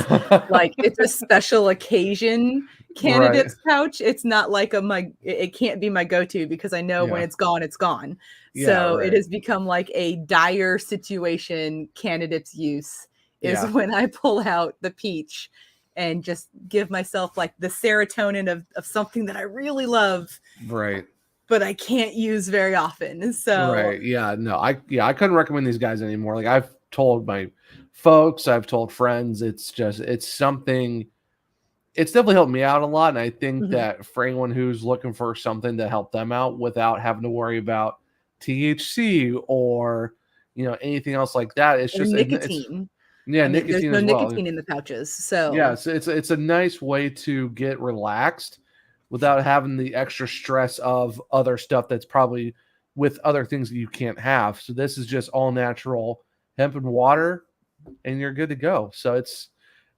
Like, it's a special occasion Candidates pouch. It's not like it can't be my go-to, because I know when it's gone, it's gone. So it has become like a dire situation. Candidates use is when I pull out the peach and just give myself like the serotonin of something that I really love. Right. But I can't use very often. So I couldn't recommend these guys anymore. Like, I've told my folks, I've told friends, it's something. It's definitely helped me out a lot, and I think that for anyone who's looking for something to help them out without having to worry about THC or anything else like that. It's Or just nicotine. nicotine there's no as well. nicotine in the pouches. So yeah, so it's a nice way to get relaxed without having the extra stress of other stuff that's probably with other things that you can't have. So this is just all natural hemp and water, and you're good to go. So it's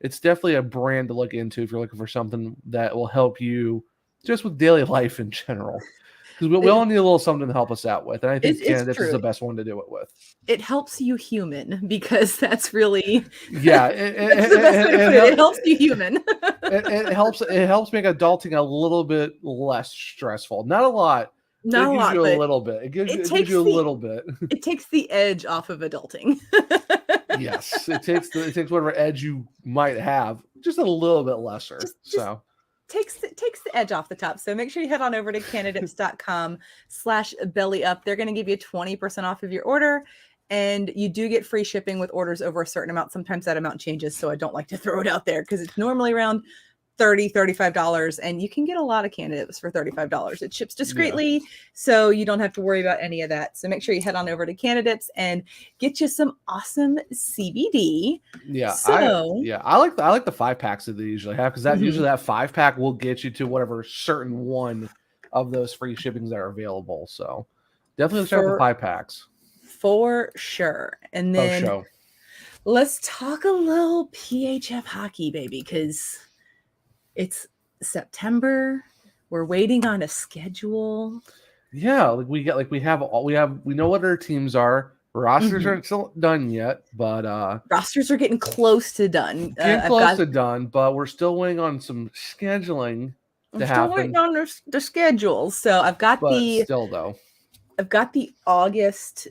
definitely a brand to look into if you're looking for something that will help you just with daily life in general. Because we all need a little something to help us out with. And I think candidates is the best one to do it with. It helps you human, because that's really that's the best way to put it. It helps you human. it helps make adulting a little bit less stressful. Not a lot. Not a lot, but a little bit. It gives you a little bit. It takes the edge off of adulting. Yes, it takes whatever edge you might have just a little bit lesser. Takes the edge off the top. So make sure you head on over to candidates.com/bellyup. They're going to give you 20% off of your order, and you do get free shipping with orders over a certain amount. Sometimes that amount changes, so I don't like to throw it out there because it's normally around $35, and you can get a lot of candidates for $35. It ships discreetly, so you don't have to worry about any of that. So make sure you head on over to Candidates and get you some awesome CBD. Yeah, I like the 5-packs that they usually have, because that usually that 5-pack will get you to whatever certain one of those free shippings that are available. So definitely check out the 5-packs for sure. And then let's talk a little PHF hockey, baby, because it's September. We're waiting on a schedule. Yeah, we know what our teams are. Rosters aren't still done yet, but rosters are getting close to done. But we're still waiting on some scheduling to happen. Still waiting on the schedules. So I've got the August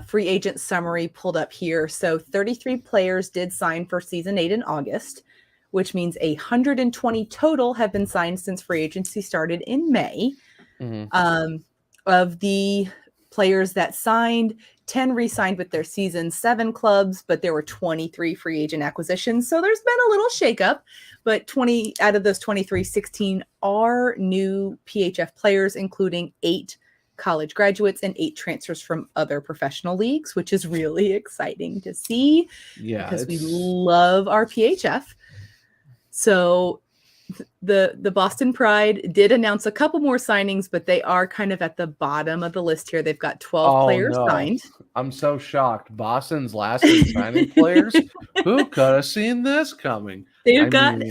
free agent summary pulled up here. So 33 players did sign for season 8 in August, which means 120 total have been signed since free agency started in May. Of the players that signed, 10 re-signed with their season 7 clubs, but there were 23 free agent acquisitions. So there's been a little shakeup, but 20 out of those 23, 16 are new PHF players, including 8 college graduates and 8 transfers from other professional leagues, which is really exciting to see. Yeah, because we love our PHF. So the Boston Pride did announce a couple more signings, but they are kind of at the bottom of the list here. They've got 12 players signed. I'm so shocked. Boston's last week signing players. Who could have seen this coming? They've got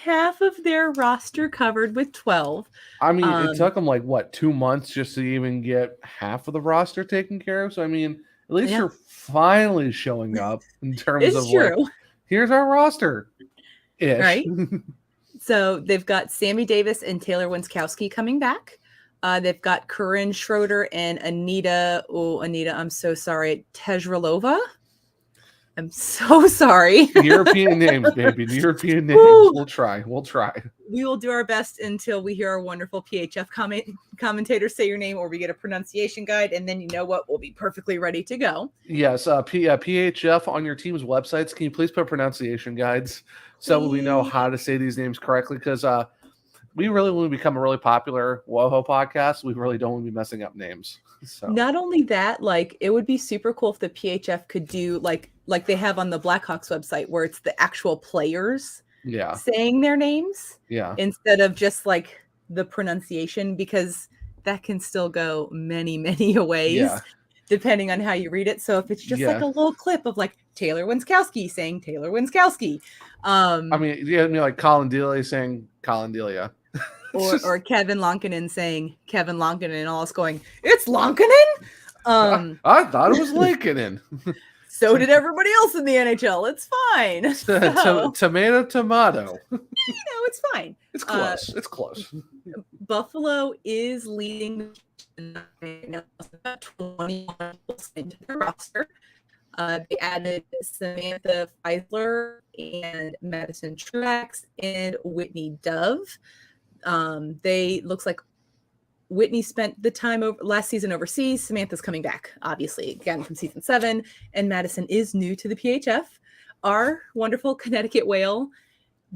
half of their roster covered with 12. I mean, it took them 2 months just to even get half of the roster taken care of. So I mean, at least you're finally showing up in terms of here's our roster. Right. So they've got Sammy Davis and Taylor Winskowski coming back. They've got Corinne Schroeder and Anita, I'm so sorry, Tezralova. I'm so sorry. European names, baby. European names. Woo! We'll try. We will do our best until we hear our wonderful PHF commentators say your name, or we get a pronunciation guide, and then we'll be perfectly ready to go. Yes, PHF on your team's websites. Can you please put pronunciation guides so we know how to say these names correctly? Because we really want to become a really popular WoHo podcast. We really don't want to be messing up names. So not only that, it would be super cool if the PHF could do like they have on the Blackhawks website, where it's the actual players saying their names instead of just the pronunciation, because that can still go many, many ways depending on how you read it. So if it's just a little clip of Taylor Winskowski saying Taylor Winskowski. I mean, like Colin Delia saying Colin Delia. Or Kevin Lonkinen saying Kevin Lonkinen, and all us going, it's Lonkinen? I thought it was Lankinen. So did everybody else in the NHL. It's fine. Tomato. It's fine. It's close. It's close. Buffalo is leading 21 into the roster. They added Samantha Feisler and Madison Truax and Whitney Dove. They looks like Whitney spent the time last season overseas. Samantha's coming back, obviously, again from season 7, and Madison is new to the PHF. Our wonderful Connecticut Whale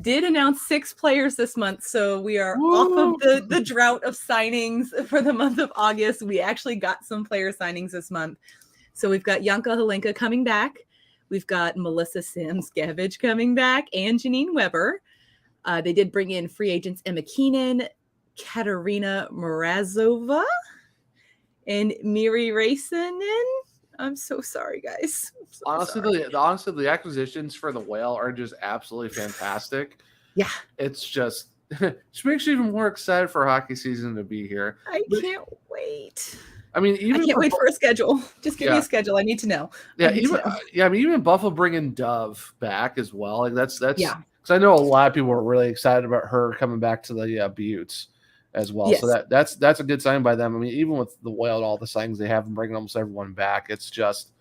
did announce 6 players this month, so we are off of the drought of signings for the month of August. We actually got some player signings this month. So we've got Yanka Halenka coming back. We've got Melissa Sims-Gavage coming back and Janine Weber. They did bring in free agents Emma Keenan, Katerina Mrazova, and Miri Raisinen. I'm so sorry, guys. Honestly, the acquisitions for the Whale are just absolutely fantastic. Yeah. It's just makes you even more excited for hockey season to be here. I can't wait. I mean, I can't wait for a schedule. Just give me a schedule. I need to know. Yeah, even Buffalo bringing Dove back as well. Like that's yeah. Because I know a lot of people were really excited about her coming back to the Buttes as well. Yes. So that's a good sign by them. I mean, even with the Whale and all the signings they have and bringing almost everyone back, it's just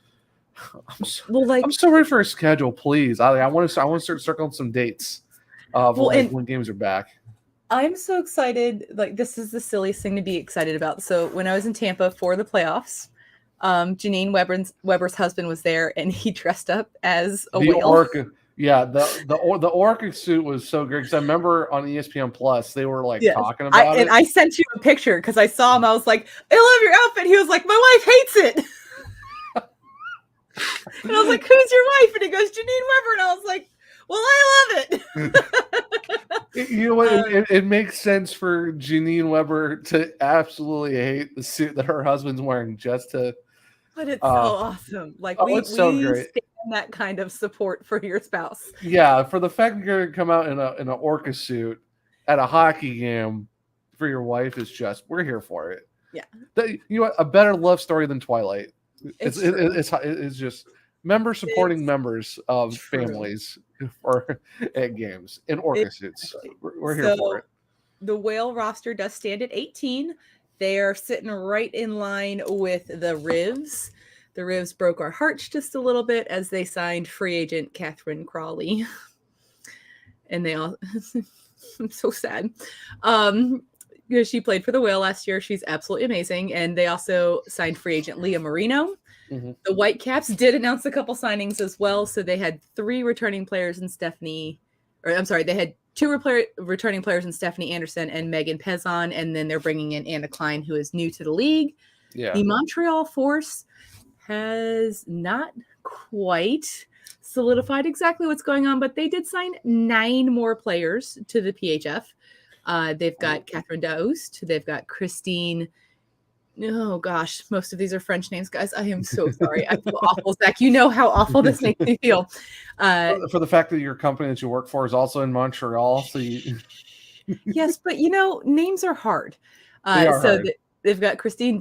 I'm so ready for a schedule, please. I want to start circling some dates of when games are back. I'm so excited. Like, this is the silliest thing to be excited about. So when I was in Tampa for the playoffs, Janine Weber's husband was there, and he dressed up as a whale. Orca. Yeah, the orca suit was so great because I remember on ESPN Plus they were talking about it. And I sent you a picture because I saw him. I was like, I love your outfit. He was like, my wife hates it. And I was like, who's your wife? And he goes, Janine Weber. And I was like, well, I love it. You know what? It makes sense for Janine Weber to absolutely hate the suit that her husband's wearing just to. But it's so awesome. Like we so great. stand that kind of support for your spouse. Yeah, for the fact that you're going to come out in an orca suit at a hockey game for your wife is just we're here for it. Yeah. You know what? A better love story than Twilight. It's just members supporting members of families or at games in orca suits. We're here for it. The Whale roster does stand at 18. They are sitting right in line with the Rivs. The Rivs broke our hearts just a little bit as they signed free agent Catherine Crawley. And they all I'm so sad. Because she played for the Whale last year. She's absolutely amazing. And they also signed free agent Leah Marino. Mm-hmm. The Whitecaps did announce a couple signings as well. So they had 3 returning players in they had 2 returning players in Stephanie Anderson and Megan Pezon. And then they're bringing in Anna Klein, who is new to the league. Yeah. The Montreal Force has not quite solidified exactly what's going on, but they did sign 9 more players to the PHF. They've got Catherine Daoust. They've got Christine. Oh gosh, most of these are French names, guys. I am so sorry. I feel awful, Zach. You know how awful this makes me feel. For the fact that your company that you work for is also in Montreal, so you. Yes, but names are hard. They've got Christine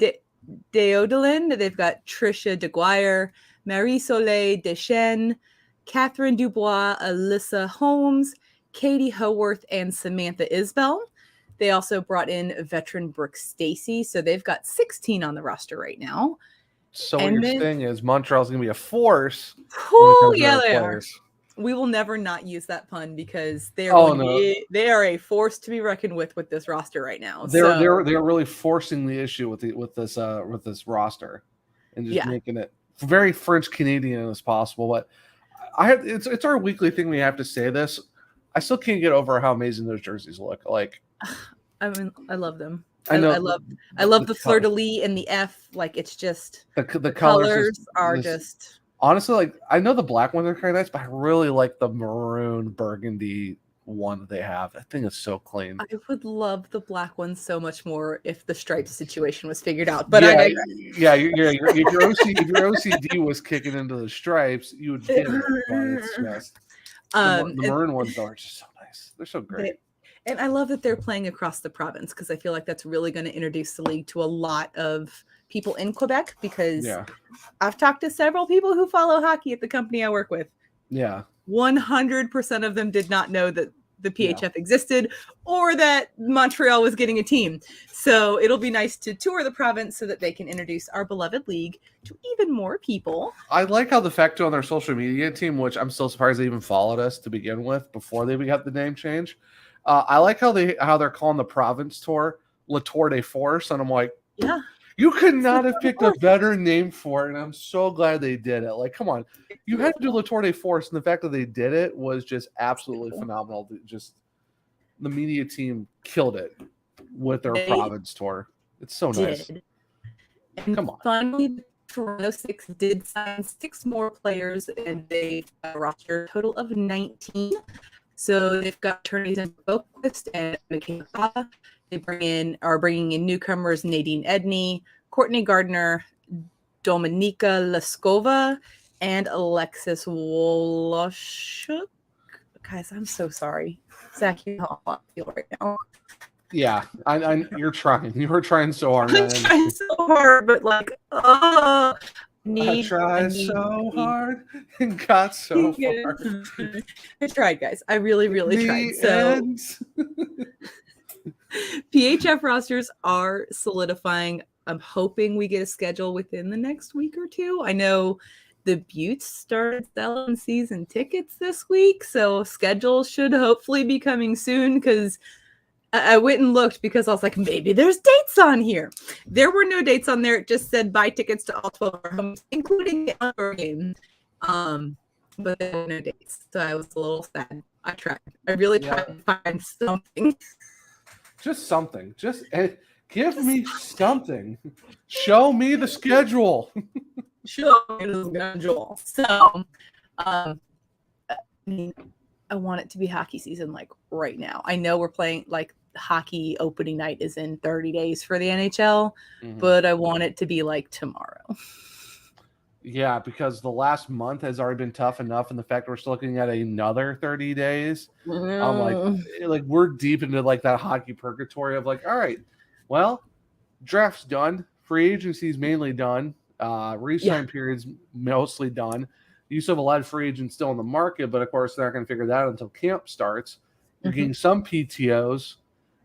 Deodelin. They've got Tricia DeGuire, Marie Soleil Deschênes, Catherine Dubois, Alyssa Holmes, Katie Howarth, and Samantha Isbell. They also brought in veteran Brooke Stacy. So they've got 16 on the roster right now. So what you're saying is Montreal's going to be a force. Oh, yeah, they are. We will never not use that pun because they are a force to be reckoned with this roster right now. They're really forcing the issue with this roster and just making it very French Canadian as possible. But it's our weekly thing. We have to say this. I still can't get over how amazing those jerseys look. Like, I mean, I love them. I know. I love the fleur de lis and the F. Like, it's just the colors are just. Honestly, like I know the black ones are kind of nice, but I really like the maroon burgundy one that they have. I think it's so clean. I would love the black one so much more if the stripe situation was figured out. But if your OCD was kicking into the stripes, you would get it. But it's just the maroon ones are just so nice. They're so great. And I love that they're playing across the province because I feel like that's really going to introduce the league to a lot of people in Quebec because I've talked to several people who follow hockey at the company I work with. Yeah. 100% of them did not know that the PHF existed or that Montreal was getting a team. So it'll be nice to tour the province so that they can introduce our beloved league to even more people. I like how the fact on their social media team, which I'm still surprised they even followed us to begin with before they got the name change. I like how they're calling the province tour La Tour de Force. And I'm like, you could not have picked a better name for it, and I'm so glad they did it. Like, come on. You had to do La Tour de Force, and the fact that they did it was just absolutely phenomenal. Just the media team killed it with their province tour. It's so nice. And come on. Finally, Toronto 6 did sign 6 more players, and they have a roster total of 19. So they've got attorneys in Boquist and Michaela. They are bringing in newcomers Nadine Edney, Courtney Gardner, Dominika Leskova, and Alexis Woloshuk. Guys, I'm so sorry. Zach, you know how I feel right now. Yeah, you're trying. You were trying so hard. I'm trying so hard, but like, I tried so hard and got so far. I tried, guys. I really, really tried. So PHF rosters are solidifying. I'm hoping we get a schedule within the next week or two. I know the Buttes started selling season tickets this week, so schedules should hopefully be coming soon, because I went and looked because I was like, maybe there's dates on here. There were no dates on there. It just said buy tickets to all 12 of our homes, including the outdoor game. But there were no dates. So I was a little sad. I tried. I really tried to find something. Just something. Just give me something. Show me the schedule. Show me the schedule. So, I mean, I want it to be hockey season like right now. I know we're playing like hockey opening night is in 30 days for the NHL, but I want it to be like tomorrow. Yeah, because the last month has already been tough enough, and the fact we're still looking at another 30 days, I'm like we're deep into like that hockey purgatory of like, all right, well, draft's done, free agency's mainly done, re-sign period's mostly done. You still have a lot of free agents still in the market, but of course they're not going to figure that out until camp starts. You're getting some PTOs,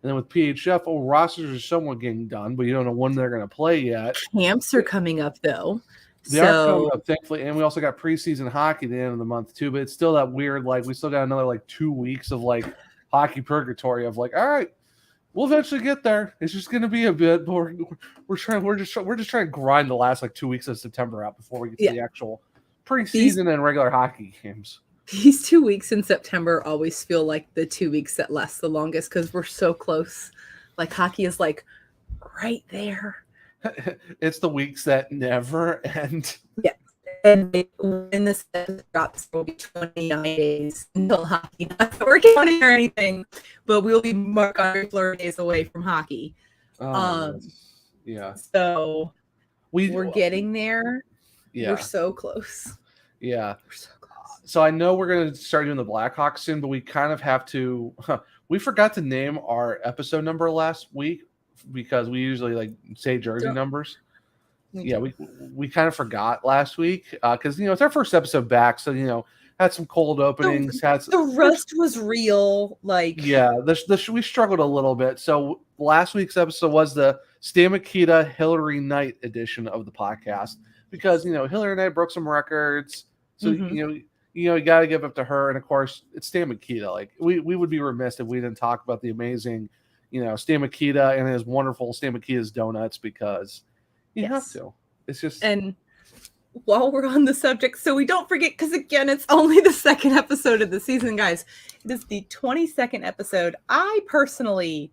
and then with PHF, rosters are somewhat getting done, but you don't know when they're going to play yet. Camps are coming up though. They are coming up, thankfully, and we also got preseason hockey at the end of the month too. But it's still that weird, like we still got another like 2 weeks of like hockey purgatory of like, all right, we'll eventually get there. It's just going to be a bit, but we're just trying to grind the last like 2 weeks of September out before we get to the actual preseason and regular hockey games. These 2 weeks in September always feel like the 2 weeks that last the longest because we're so close. Like hockey is like right there. It's the weeks that never end. Yeah. And when this drops, there will be 29 days until hockey. Not that we're counting or anything, but we'll be marked 100 days away from hockey. Yeah. So we're getting there. Yeah. We're so close. Yeah. We're so close. So I know we're going to start doing the Blackhawks soon, but we kind of have to. We forgot to name our episode number last week because we usually like say jersey numbers. Yeah, we kind of forgot last week because it's our first episode back, so had some cold openings. The rust was real. Like we struggled a little bit. So last week's episode was the Stan Mikita Hillary Knight edition of the podcast because Hillary Knight broke some records. So you got to give up to her, and of course it's Stan Mikita. Like we would be remiss if we didn't talk about the amazing Stan Mikita and his wonderful Stan Mikita's donuts because. You have to. It's just. And while we're on the subject, so we don't forget, because again, it's only the second episode of the season, guys. It is the 22nd episode. I personally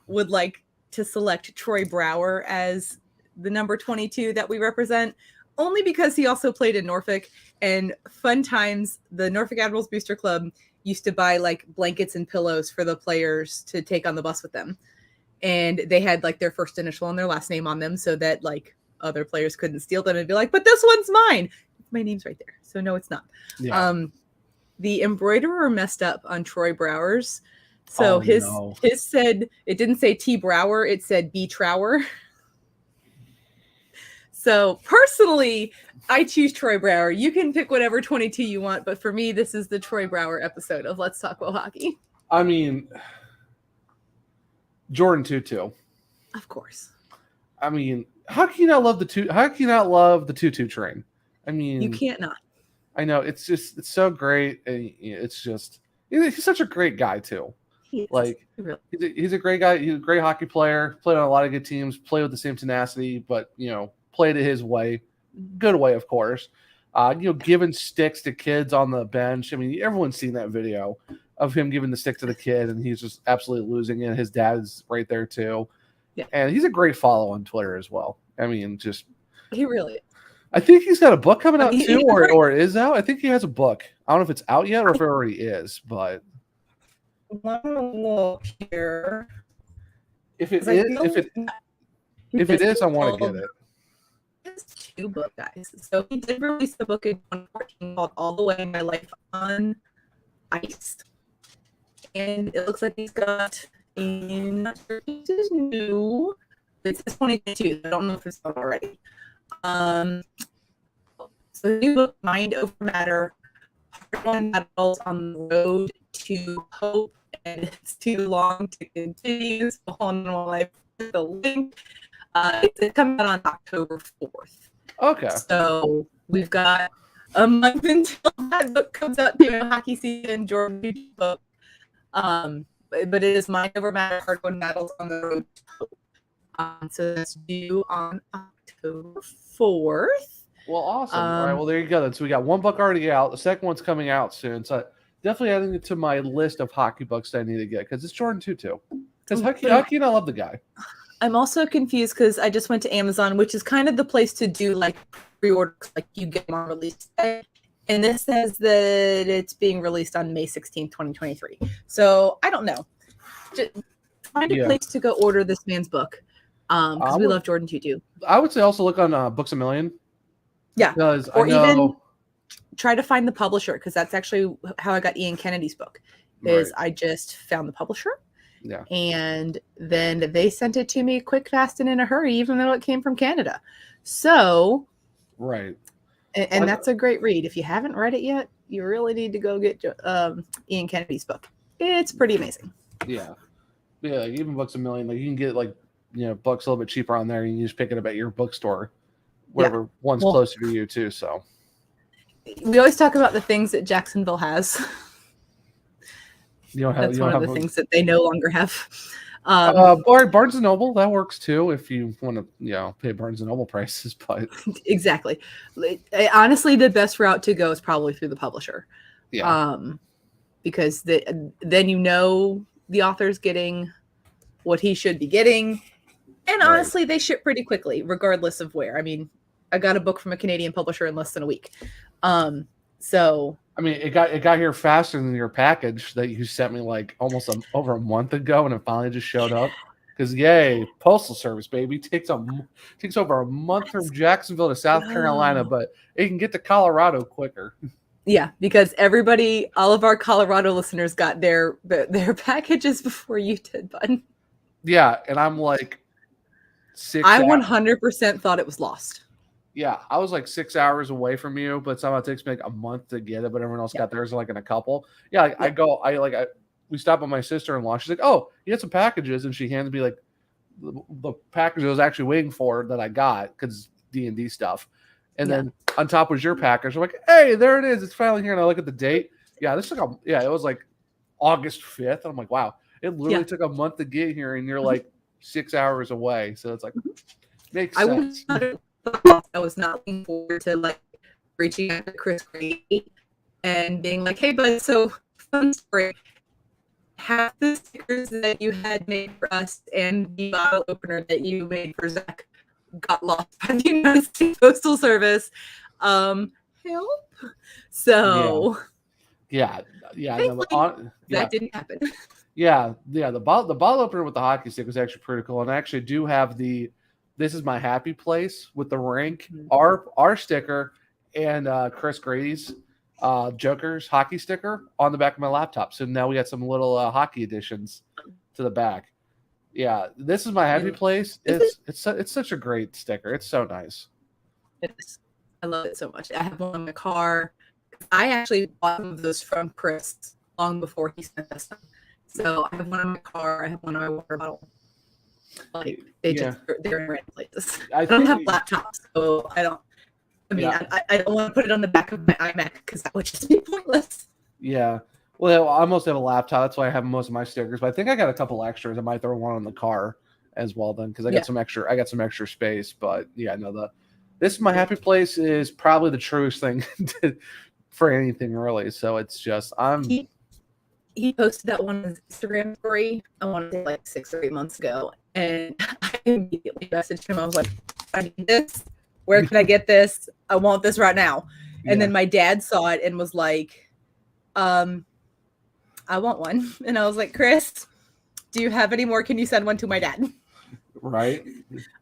would like to select Troy Brower as the number 22 that we represent, only because he also played in Norfolk. And fun times, the Norfolk Admirals Booster Club used to buy like blankets and pillows for the players to take on the bus with them. And they had like their first initial and their last name on them so that like other players couldn't steal them and be like, but this one's mine. My name's right there. So no, it's not. Yeah. The embroiderer messed up on Troy Brower's. So his said, it didn't say T Brower, it said B Trower. So personally, I choose Troy Brower. You can pick whatever 22 you want, but for me, this is the Troy Brower episode of Let's Talk About Hockey. I mean, Jordan Tutu. Of course. I mean, how can you not love the Tutu train? I mean, you can't not. I know it's so great. And it's just he's such a great guy too. He's a great guy. He's a great hockey player. Played on a lot of good teams. Played with the same tenacity, but played it his way, good way, of course. Giving sticks to kids on the bench. I mean, everyone's seen that video of him giving the stick to the kid, and he's just absolutely losing it. His dad is right there too. Yeah. And he's a great follow on Twitter as well. I mean, just He really. I think he's got a book coming out He- too, he's or is out. I think he has a book. I don't know if it's out yet or if it already is, but Let me look here. if it 'Cause I is, feel if it this is, I want to called- get it. It's 2 book guys. So he did release a book in 2014 called All the Way My Life on Ice. And it looks like he's got this is new. It's 2022. I don't know if it's out already. So the new book, Mind Over Matter, Hard-Won Battles on the Road to Hope, and it's too long to continue. So hold on while I put the link. It's coming out on October 4th. Okay. So we've got a month until that book comes out. Hockey season, Jordan Beach book. But it is Mind Over Matter, Hard-Won Battles on the Road to Hope. So that's due on October 4th. Well, awesome. All right. Well, there you go. Then. So we got one book already out. The second one's coming out soon. So definitely adding it to my list of hockey books that I need to get because it's Jordan Tutu. Because hockey, and I love the guy. I'm also confused because I just went to Amazon, which is kind of the place to do like pre-orders, like you get them on release day. And this says that it's being released on May 16th, 2023. So I don't know. Just find a place to go order this man's book because we love Jordan Tutu. I would say also look on Books A Million. Yeah. Because or even try to find the publisher because that's actually how I got Ian Kennedy's book. Is I just found the publisher. Yeah. And then they sent it to me quick, fast, and in a hurry, even though it came from Canada. So, right. And that's a great read. If you haven't read it yet, you really need to go get Ian Kennedy's book. It's pretty amazing. Yeah. Yeah. Like even Books A Million, like you can get like, books a little bit cheaper on there. And you just pick it up at your bookstore, wherever one's closer to you too. So we always talk about the things that Jacksonville has. That's one of the things that they no longer have. Barnes and Noble, that works too if you want to, pay Barnes and Noble prices. But exactly, honestly, the best route to go is probably through the publisher. Yeah. Because then the author's getting what he should be getting, and honestly, they ship pretty quickly, regardless of where. I mean, I got a book from a Canadian publisher in less than a week. So. I mean, it got here faster than your package that you sent me like almost over a month ago, and it finally just showed up. Because yay, postal service, baby, takes over a month from Jacksonville to South Carolina, but it can get to Colorado quicker. Yeah, because all of our Colorado listeners got their packages before you did, bud. Yeah, and I'm like 6 I 100% thought it was lost. Yeah, I was like 6 hours away from you, but somehow it takes me like a month to get it. But everyone else got theirs like in a couple. Yeah, we stopped with my sister-in-law. She's like, "Oh, you had some packages," and she handed me like the package I was actually waiting for that I got because D&D stuff. And then on top was your package. I'm like, "Hey, there it is! It's finally here." And I look at the date. Yeah, it was like August 5th. I'm like, "Wow, it literally took a month to get here, and you're like 6 hours away." So it's like makes sense. I was not looking forward to like reaching out to Chris Grady and being like, "Hey, bud, so fun story. Half the stickers that you had made for us and the bottle opener that you made for Zach got lost by the United States Postal Service. Help!" So that didn't happen. Yeah. The bottle opener with the hockey stick was actually pretty cool, and I actually do have This is my happy place with the rink, our sticker, and Chris Grady's Joker's hockey sticker on the back of my laptop. So now we got some little hockey additions to the back. Yeah, this is my happy place. It's such a great sticker. It's so nice. It is. I love it so much. I have one in my car. I actually bought one of those from Chris long before he sent us them. So I have one in my car. I have one in my water bottle. Like they're in random places. I don't have laptops, so I don't. I don't want to put it on the back of my iMac because that would just be pointless. Yeah. Well, I almost have a laptop. That's why I have most of my stickers. But I think I got a couple extras. I might throw one on the car as well then because I got some extra. I got some extra space. But this is my happy place is probably the truest thing for anything really. So it's just He posted that one on his Instagram story, I want to say like 6 or 8 months ago. And I immediately messaged him. I was like, "I need this. Where can I get this? I want this right now. And Yeah. then my dad saw it and was like, I want one. And I was like, Chris, do you have any more? Can you send one to my dad? Right.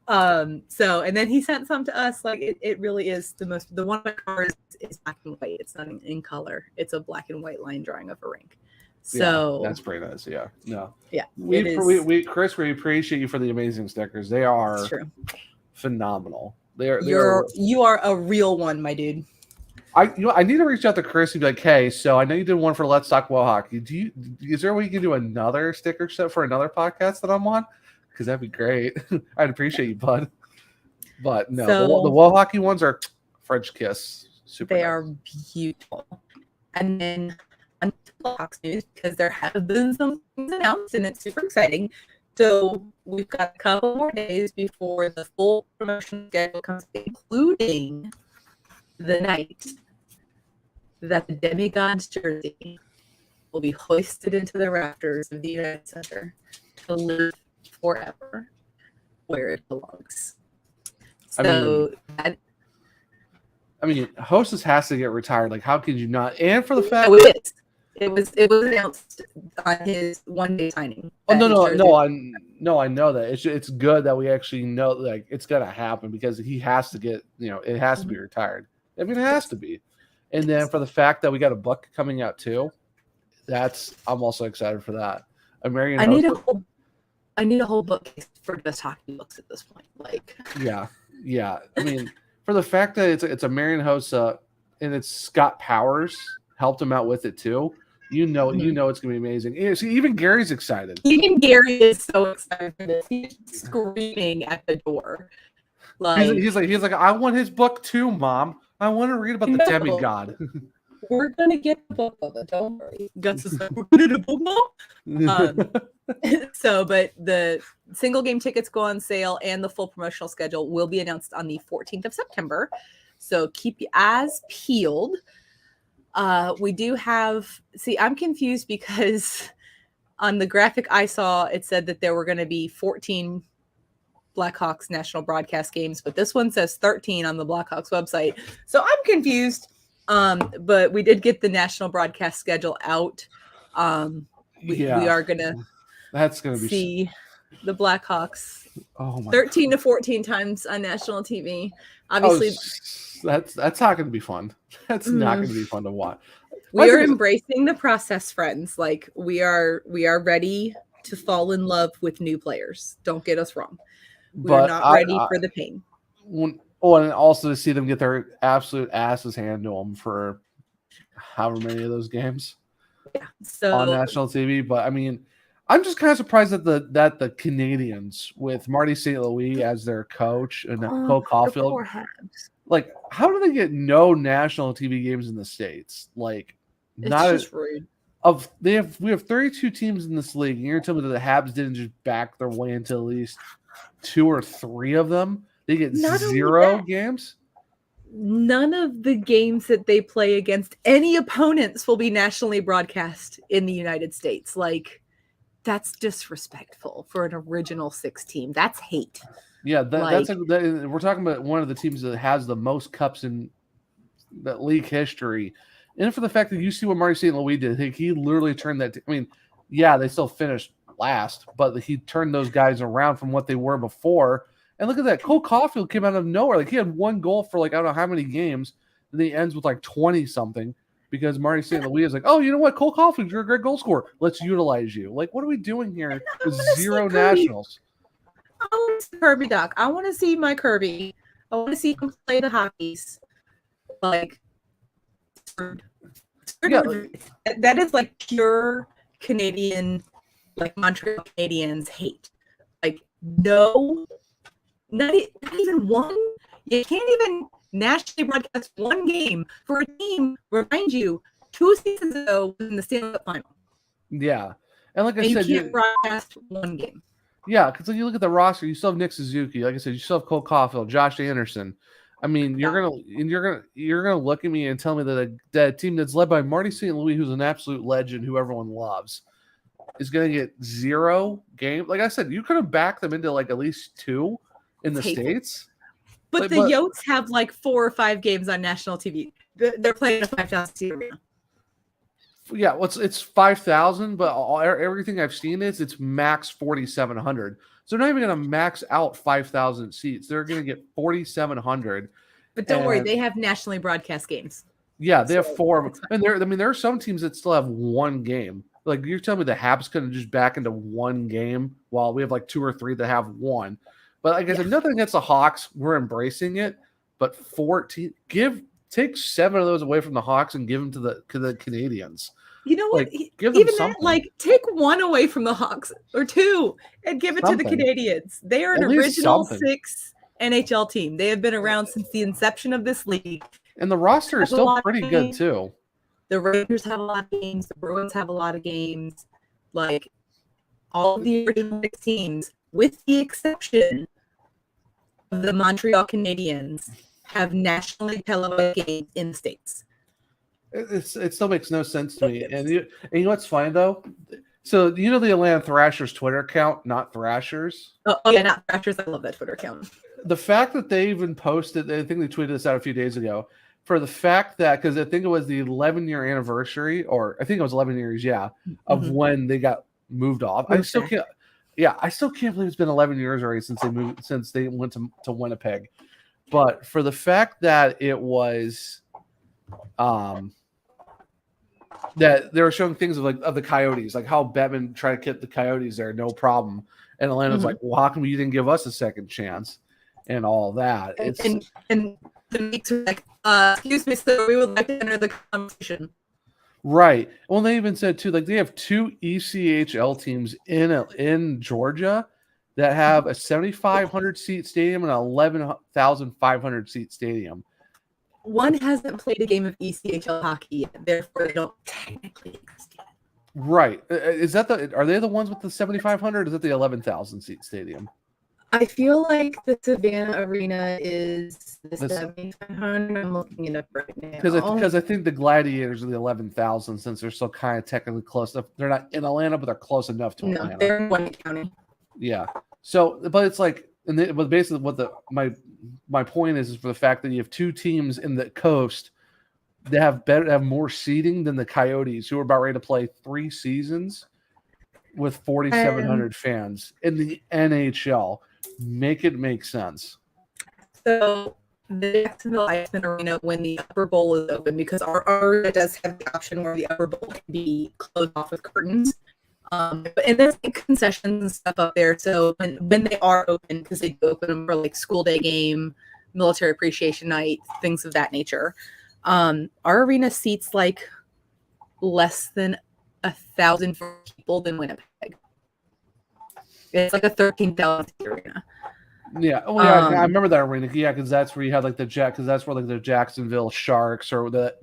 So, and then he sent some to us. Like it really is the one of my cars is black and white. It's not in color. It's a black and white line drawing of a rink. So yeah, that's pretty nice. Yeah. No. Yeah. We Chris, we appreciate you for the amazing stickers. They are phenomenal. You are a real one, my dude. I need to reach out to Chris and be like, hey, so I know you did one for Let's Talk Well Hockey. Is there a way you can do another sticker set for another podcast that I'm on? Because that'd be great. I'd appreciate you, bud. But no, the Well Hockey ones are French kiss. Super. They nice. are beautiful. And then on Blackhawks news, because there have been some things announced and it's super exciting. So we've got a couple more days before the full promotion schedule comes, including the night that the Demigods jersey will be hoisted into the rafters of the United Center to live forever where it belongs. So I mean, Hostess has to get retired. Like, how could you not? And for the fact it was announced on his one-day signing. Oh no, I know that. It's good that we actually know like it's gonna happen because he has to get it has to be retired. I mean, it has to be. And then for the fact that we got a book coming out too, I'm also excited for that. I need a whole bookcase for just hockey books at this point. Like, yeah. I mean, for the fact that it's a Marian Hossa and it's Scott Powers helped him out with it too. It's gonna be amazing. See, even Gary's excited. Even Gary is so excited for this. He's screaming at the door. Like he's like, I want his book too, Mom. I want to read about the demigod. We're gonna get a book of it. Don't worry. Gus is like, we're gonna get a book now. But the single game tickets go on sale and the full promotional schedule will be announced on the 14th of September. So keep your eyes peeled. We do have. See, I'm confused because on the graphic I saw, it said that there were going to be 14 Blackhawks national broadcast games, but this one says 13 on the Blackhawks website. So I'm confused. But we did get the national broadcast schedule out. We are gonna see the Blackhawks 13 to 14 times on national TV. Obviously, that's not going to be fun. That's not going to be fun to watch. We are embracing the process, friends. Like we are ready to fall in love with new players. Don't get us wrong. We're not ready for the pain. And also to see them get their absolute asses handed to them for however many of those games on national TV. But I mean, I'm just kind of surprised that the Canadians with Marty St. Louis as their coach and Cole Caulfield, like, how do they get no national TV games in the States? Like, it's just rude. We have 32 teams in this league, and you're telling me that the Habs didn't just back their way into at least 2 or 3 of them? They get zero games? None of the games that they play against any opponents will be nationally broadcast in the United States. Like, that's disrespectful for an original 6 team. That's hate. Yeah, we're talking about one of the teams that has the most cups in that league history. And for the fact that you see what Marty St. Louis did, he literally turned that. They still finished last, but he turned those guys around from what they were before. And look at that. Cole Caulfield came out of nowhere. Like, he had 1 goal for, like, I don't know how many games. And then he ends with, like, 20-something because Marty St. Louis is like, oh, you know what? Cole Caulfield, you're a great goal scorer. Let's utilize you. Like, what are we doing here with 0 nationals? I want to see Kirby, Doc. I want to see my Kirby. I want to see him play the hockeys. Like, that is, like, pure Canadian, like, Montreal Canadiens hate. Like, no... Not even one. You can't even nationally broadcast 1 game for a team. Remind you, 2 seasons ago was in the Stanley Cup final. Yeah, and like I said, you can't broadcast 1 game. Yeah, because when you look at the roster, you still have Nick Suzuki. Like I said, you still have Cole Caulfield, Josh Anderson. I mean, you're gonna look at me and tell me that a team that's led by Marty St. Louis, who's an absolute legend, who everyone loves, is going to get 0 games. Like I said, you could have backed them into like at least 2 in the States. But the Yotes have like 4 or 5 games on national TV. They're playing a 5,000 seat arena. Yeah, well, it's 5,000, but everything I've seen is it's max 4,700. So they're not even going to max out 5,000 seats. They're going to get 4,700. But don't worry, they have nationally broadcast games. Yeah, they have 4 of them. And there are some teams that still have 1 game. Like, you're telling me the Habs couldn't just back into 1 game while we have like 2 or 3 that have 1. But like I said, nothing against the Hawks. We're embracing it. But 14, take 7 of those away from the Hawks and give them to the Canadians. You know what? Like, give them even something. that, like, take 1 away from the Hawks or 2 and give it to the Canadians. They are an original 6 NHL team. They have been around since the inception of this league. And the roster is still pretty good too. The Rangers have a lot of games. The Bruins have a lot of games. Like, all of the original 6 teams, with the exception of the Montreal Canadiens, have nationally televised games in the States. It still makes no sense to me. And you know what's funny though? So you know the Atlanta Thrashers Twitter account, not Thrashers. Oh yeah, not Thrashers. I love that Twitter account. The fact that they even posted, I think they tweeted this out a few days ago, for the fact that, because I think it was the 11-year anniversary, or I think it was 11 years, of when they got moved off. I still can't believe it's been 11 years already since they went to Winnipeg. But for the fact that it was, that they were showing things of the Coyotes, like how Bettman tried to get the Coyotes there, no problem. And Atlanta's like, well, how come you didn't give us a second chance? And all that. And the Meeks are like, excuse me, sir, we would like to enter the conversation. Right. Well, they even said too, like they have 2 ECHL teams in Georgia that have a 7,500 seat stadium and an 11,500 seat stadium. One hasn't played a game of ECHL hockey yet, therefore they don't technically exist yet. Right. Are they the ones with the 7,500? Or is it the 11,000 seat stadium? I feel like the Savannah Arena is the 7,500. I'm looking it up right now. Because I think the Gladiators are the 11,000, since they're still kind of technically close enough. They're not in Atlanta, but they're close enough to Atlanta. No, they're in Wayne County. Yeah. So, but it's like, but basically, what my point is for the fact that you have 2 teams in the coast that have more seating than the Coyotes, who are about ready to play 3 seasons with 4,700 fans in the NHL. Make it make sense. So the Jacksonville Iceman Arena, when the upper bowl is open, because our arena does have the option where the upper bowl can be closed off with curtains. And there's like concessions and stuff up there. So when they are open, because they do open them for like school day game, military appreciation night, things of that nature. Our arena seats like less than 1,000 people than Winnipeg. It's like a 13,000 arena. Yeah. Oh, yeah. I remember that arena. Yeah, because that's where you had like because that's where like the Jacksonville Sharks or the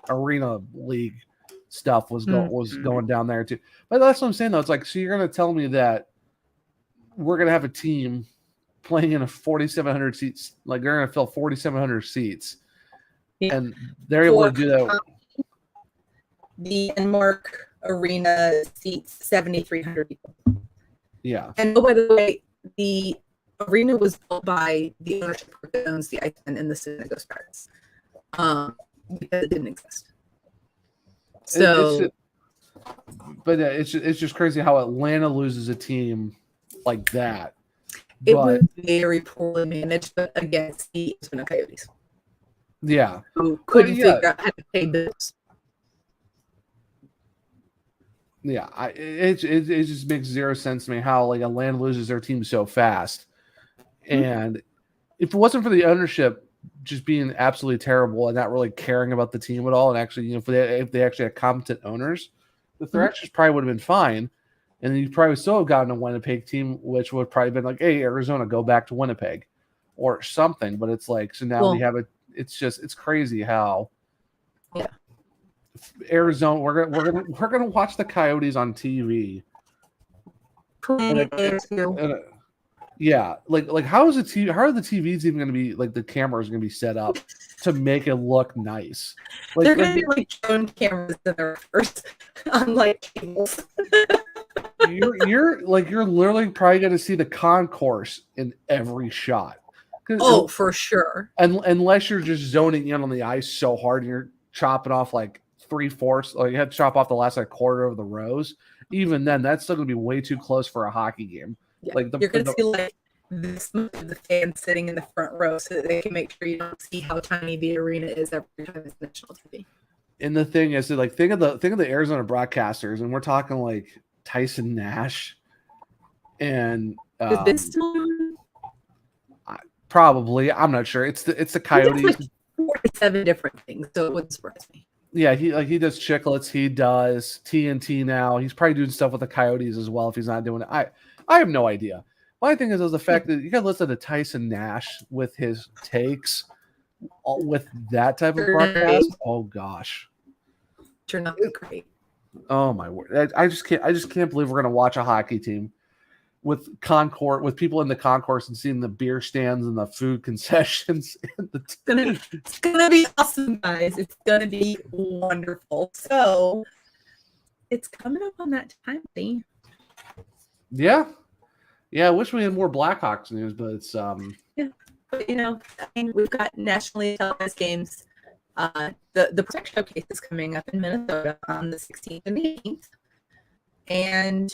Arena League stuff was going down there too. But that's what I'm saying though. It's like, so you're gonna tell me that we're gonna have a team playing in a 4,700 seats, like they're gonna fill 4,700 seats, and they're able to do that. The Denmark Arena seats 7,300 people. Yeah. And oh, by the way, the arena was built by the ownership group that owns the Iceman and the San Diego Pirates, because it didn't exist. So, it's just crazy how Atlanta loses a team like that. It was very poorly managed, but against the Arizona Coyotes. Yeah. Who couldn't figure out how to pay bills. Yeah, it just makes zero sense to me how like Atlanta loses their team so fast. And if it wasn't for the ownership just being absolutely terrible and not really caring about the team at all, and actually, if they actually had competent owners, the Thrashers probably would have been fine. And then you probably still have gotten a Winnipeg team, which would probably been like, hey, Arizona, go back to Winnipeg or something. But it's like, so now we have it's crazy how Arizona, we're gonna watch the Coyotes on TV. Like how are the TVs even gonna be, like the cameras gonna be set up to make it look nice? Like, they're gonna be like drone cameras that are first on like cables. you're literally probably gonna see the concourse in every shot, Oh, for sure. Unless you're just zoning in on the ice so hard and you're chopping off like 3/4, like you had to chop off the last like quarter of the rows. Even then, that's still going to be way too close for a hockey game. Yeah. Like you're going to see like this much of the fans sitting in the front row so that they can make sure you don't see how tiny the arena is every time it's national TV. And the thing is, like, think of the Arizona broadcasters, and we're talking like Tyson Nash, and probably, I'm not sure. It's the Coyotes. Like 47 different things, so it wouldn't surprise me. Yeah, he does Chicklets. He does TNT now. He's probably doing stuff with the Coyotes as well if he's not doing it. I have no idea. My thing is the fact that you got to listen to Tyson Nash with his takes with that type of broadcast. Oh gosh, You're not great. Oh my word! I just can't believe we're gonna watch a hockey team with people in the concourse and seeing the beer stands and the food concessions. It's gonna be awesome, guys. It's gonna be wonderful. So it's coming up on that time, thing. Yeah. I wish we had more Blackhawks news, but it's yeah. But we've got nationally televised games. The Project Showcase is coming up in Minnesota on the 16th and the 18th. And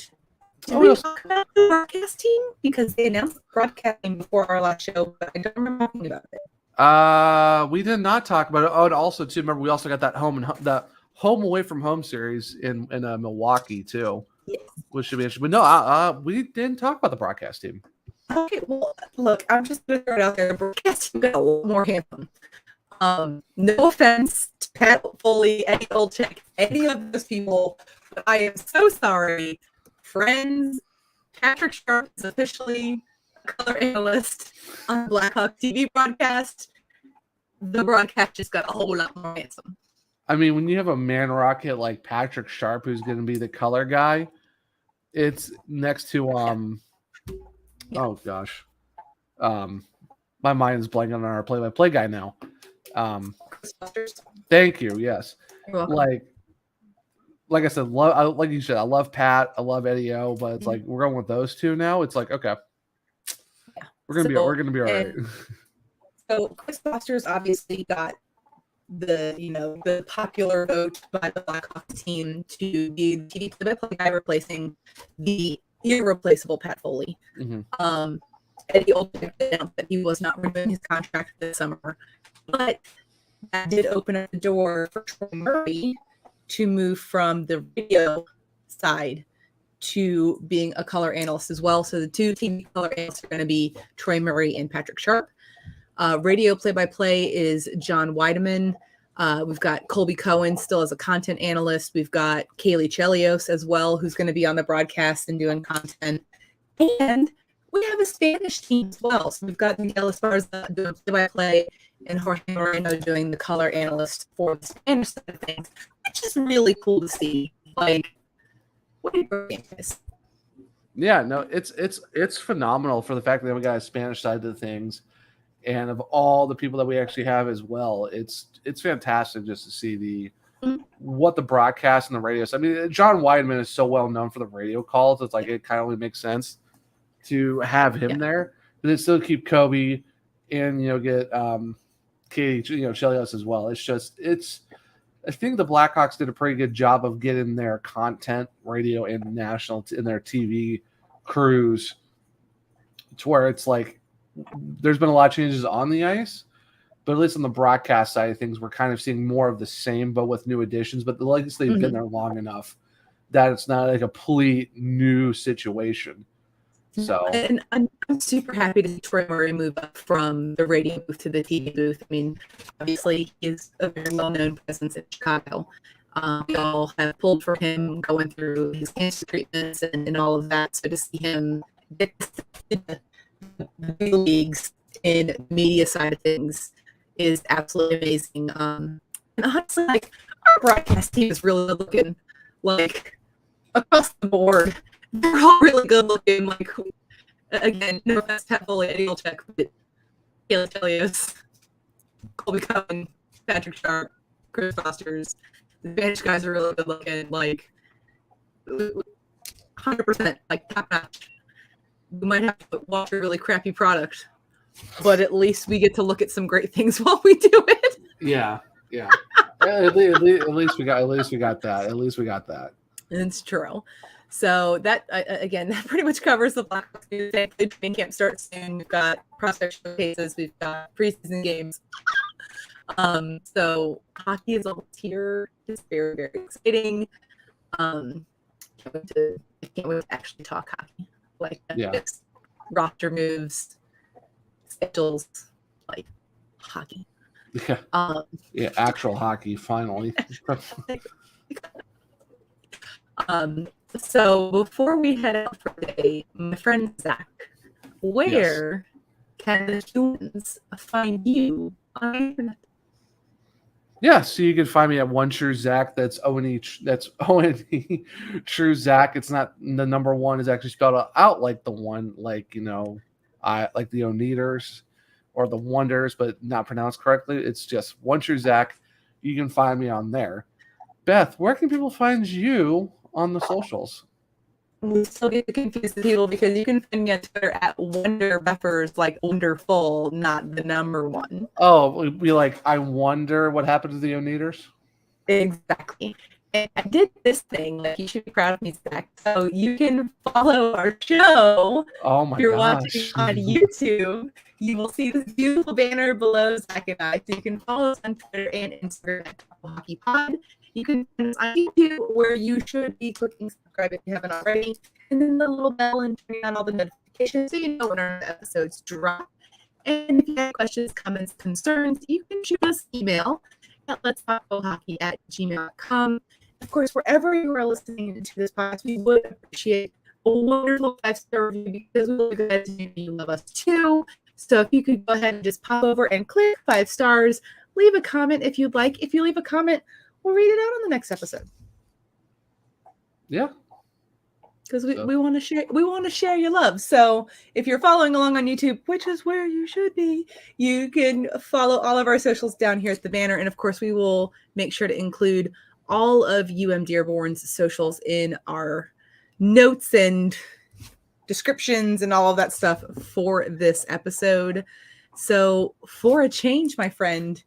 did we talk about the broadcast team? Because they announced broadcasting before our last show, but I don't remember talking about it. We did not talk about it. Oh, and also too, remember we also got that home away from home series in Milwaukee too. Yes. Which should be interesting. But no, we didn't talk about the broadcast team. Okay, well, look, I'm just going to throw it out there. The broadcast team got a little more handsome. No offense to Pat Foley, Eddie Olczyk, any of those people, but I am so sorry. Friends, Patrick Sharp is officially a color analyst on Blackhawk TV broadcast. The broadcast just got a whole lot more handsome. I mean, when you have a man rocket like Patrick Sharp, who's going to be the color guy, it's next to oh gosh, my mind is blanking on our play-by-play guy now. Thank you. Yes, like I said, like you said, I love Pat, I love Eddie O, but it's like we're going with those two now. It's like okay, yeah, we're gonna be all right. So Chris Foster's obviously got the popular vote by the Blackhawks team to be the TV play-by-play guy replacing the irreplaceable Pat Foley. Mm-hmm. Eddie Olczyk announced that he was not renewing his contract this summer, but that did open up the door for Troy Murray to move from the radio side to being a color analyst as well. So the two TV color analysts are going to be Troy Murray and Patrick Sharp. Radio play-by-play is John Weideman. We've got Colby Cohen still as a content analyst. We've got Kaylee Chelios as well, who's going to be on the broadcast and doing content. And we have a Spanish team as well. So we've got Miguel Esparza doing play-by-play and Jorge Moreno doing the color analyst for the Spanish side of things, which is really cool to see. Like, what a great guys. Yeah, no, it's phenomenal for the fact that we got a Spanish side to things. And of all the people that we actually have as well, it's fantastic just to see what the broadcast and the radio. I mean, John Weideman is so well known for the radio calls. It's like it kind of only makes sense to have him there, but then still keep Kobe and get Katie Chelios as well. I think the Blackhawks did a pretty good job of getting their content, radio and national in their TV crews to where it's like. There's been a lot of changes on the ice, but at least on the broadcast side of things, we're kind of seeing more of the same, but with new additions. But the legacy they've been there long enough that it's not a complete new situation. So, and I'm super happy to see Troy Murray move up from the radio booth to the TV booth. I mean, obviously, he is a very well-known presence in Chicago. We all have pulled for him going through his cancer treatments and all of that. So to see him get the big leagues in the media side of things is absolutely amazing. And honestly, like our broadcast team is really good looking, like across the board. They're all really good looking. Like again, no offense, Pat Foley, Eddie Olczyk, but Kayla Chelios, Colby Cohen, Patrick Sharp, Chris Foster's. The Spanish guys are really good looking. Like 100%, like top notch. We might have to watch a really crappy product but at least we get to look at some great things while we do it. Yeah. At least we got that. It's true. So that again, that pretty much covers the Blackhawks news. Thankfully, training camp starts soon. We've got prospect showcases. We've got preseason games. So hockey is almost here. It's very, very exciting. I can't wait to actually talk hockey. Like just roster moves, schedules, like hockey. Yeah. Actual hockey finally. So before we head out for the day, my friend Zach, where can the students find you on the internet? Yeah, so you can find me at One True Zach. That's O-N-E. That's O-N-E True Zach. It's not the number one is actually spelled out like the one, like I like the Oneaters or the Wonders, but not pronounced correctly. It's just One True Zach. You can find me on there. Beth, where can people find you on the socials? We still get to confuse the people because you can find me on Twitter at WonderBeffers, like wonderful, not the number one. Oh, I wonder what happened to the Oneaters? Exactly. And I did this thing, like you should be proud of me, Zach. So you can follow our show. Oh my gosh. If you're watching on YouTube, you will see this beautiful banner below Zach and I. So you can follow us on Twitter and Instagram at Hockey Pod. You can find us on YouTube, where you should be clicking subscribe if you haven't already, and then the little bell and turning on all the notifications so you know when our episodes drop. And if you have questions, comments, concerns, you can shoot us an email at letstalkbohockey@gmail.com. Of course, wherever you are listening to this podcast, we would appreciate a wonderful 5-star review because we love you guys and you love us too. So if you could go ahead and just pop over and click 5 stars, leave a comment if you'd like. If you leave a comment, we'll read it out on the next episode. Yeah. Because we want to share your love. So if you're following along on YouTube, which is where you should be, you can follow all of our socials down here at the banner. And of course, we will make sure to include all of UM-Dearborn's socials in our notes and descriptions and all of that stuff for this episode. So for a change, my friend,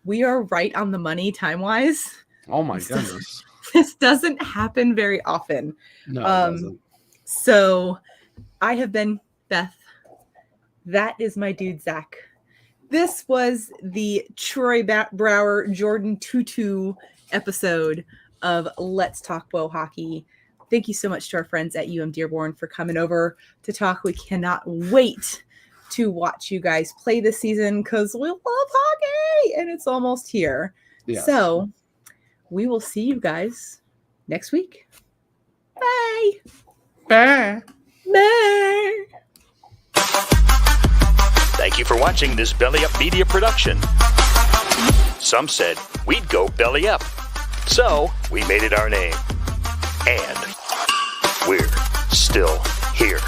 we are right on the money time-wise. Oh my goodness. This doesn't happen very often. No, it doesn't. So I have been Beth. That is my dude, Zach. This was the Troy Brower, Jordan Tutu episode of Let's Talk WoHo Hockey. Thank you so much to our friends at UM-Dearborn for coming over to talk. We cannot wait to watch you guys play this season because we love hockey and it's almost here. Yeah. So we will see you guys next week. Bye. Bye. Bye. Thank you for watching this Belly Up Media production. Some said we'd go belly up, so we made it our name. And we're still here.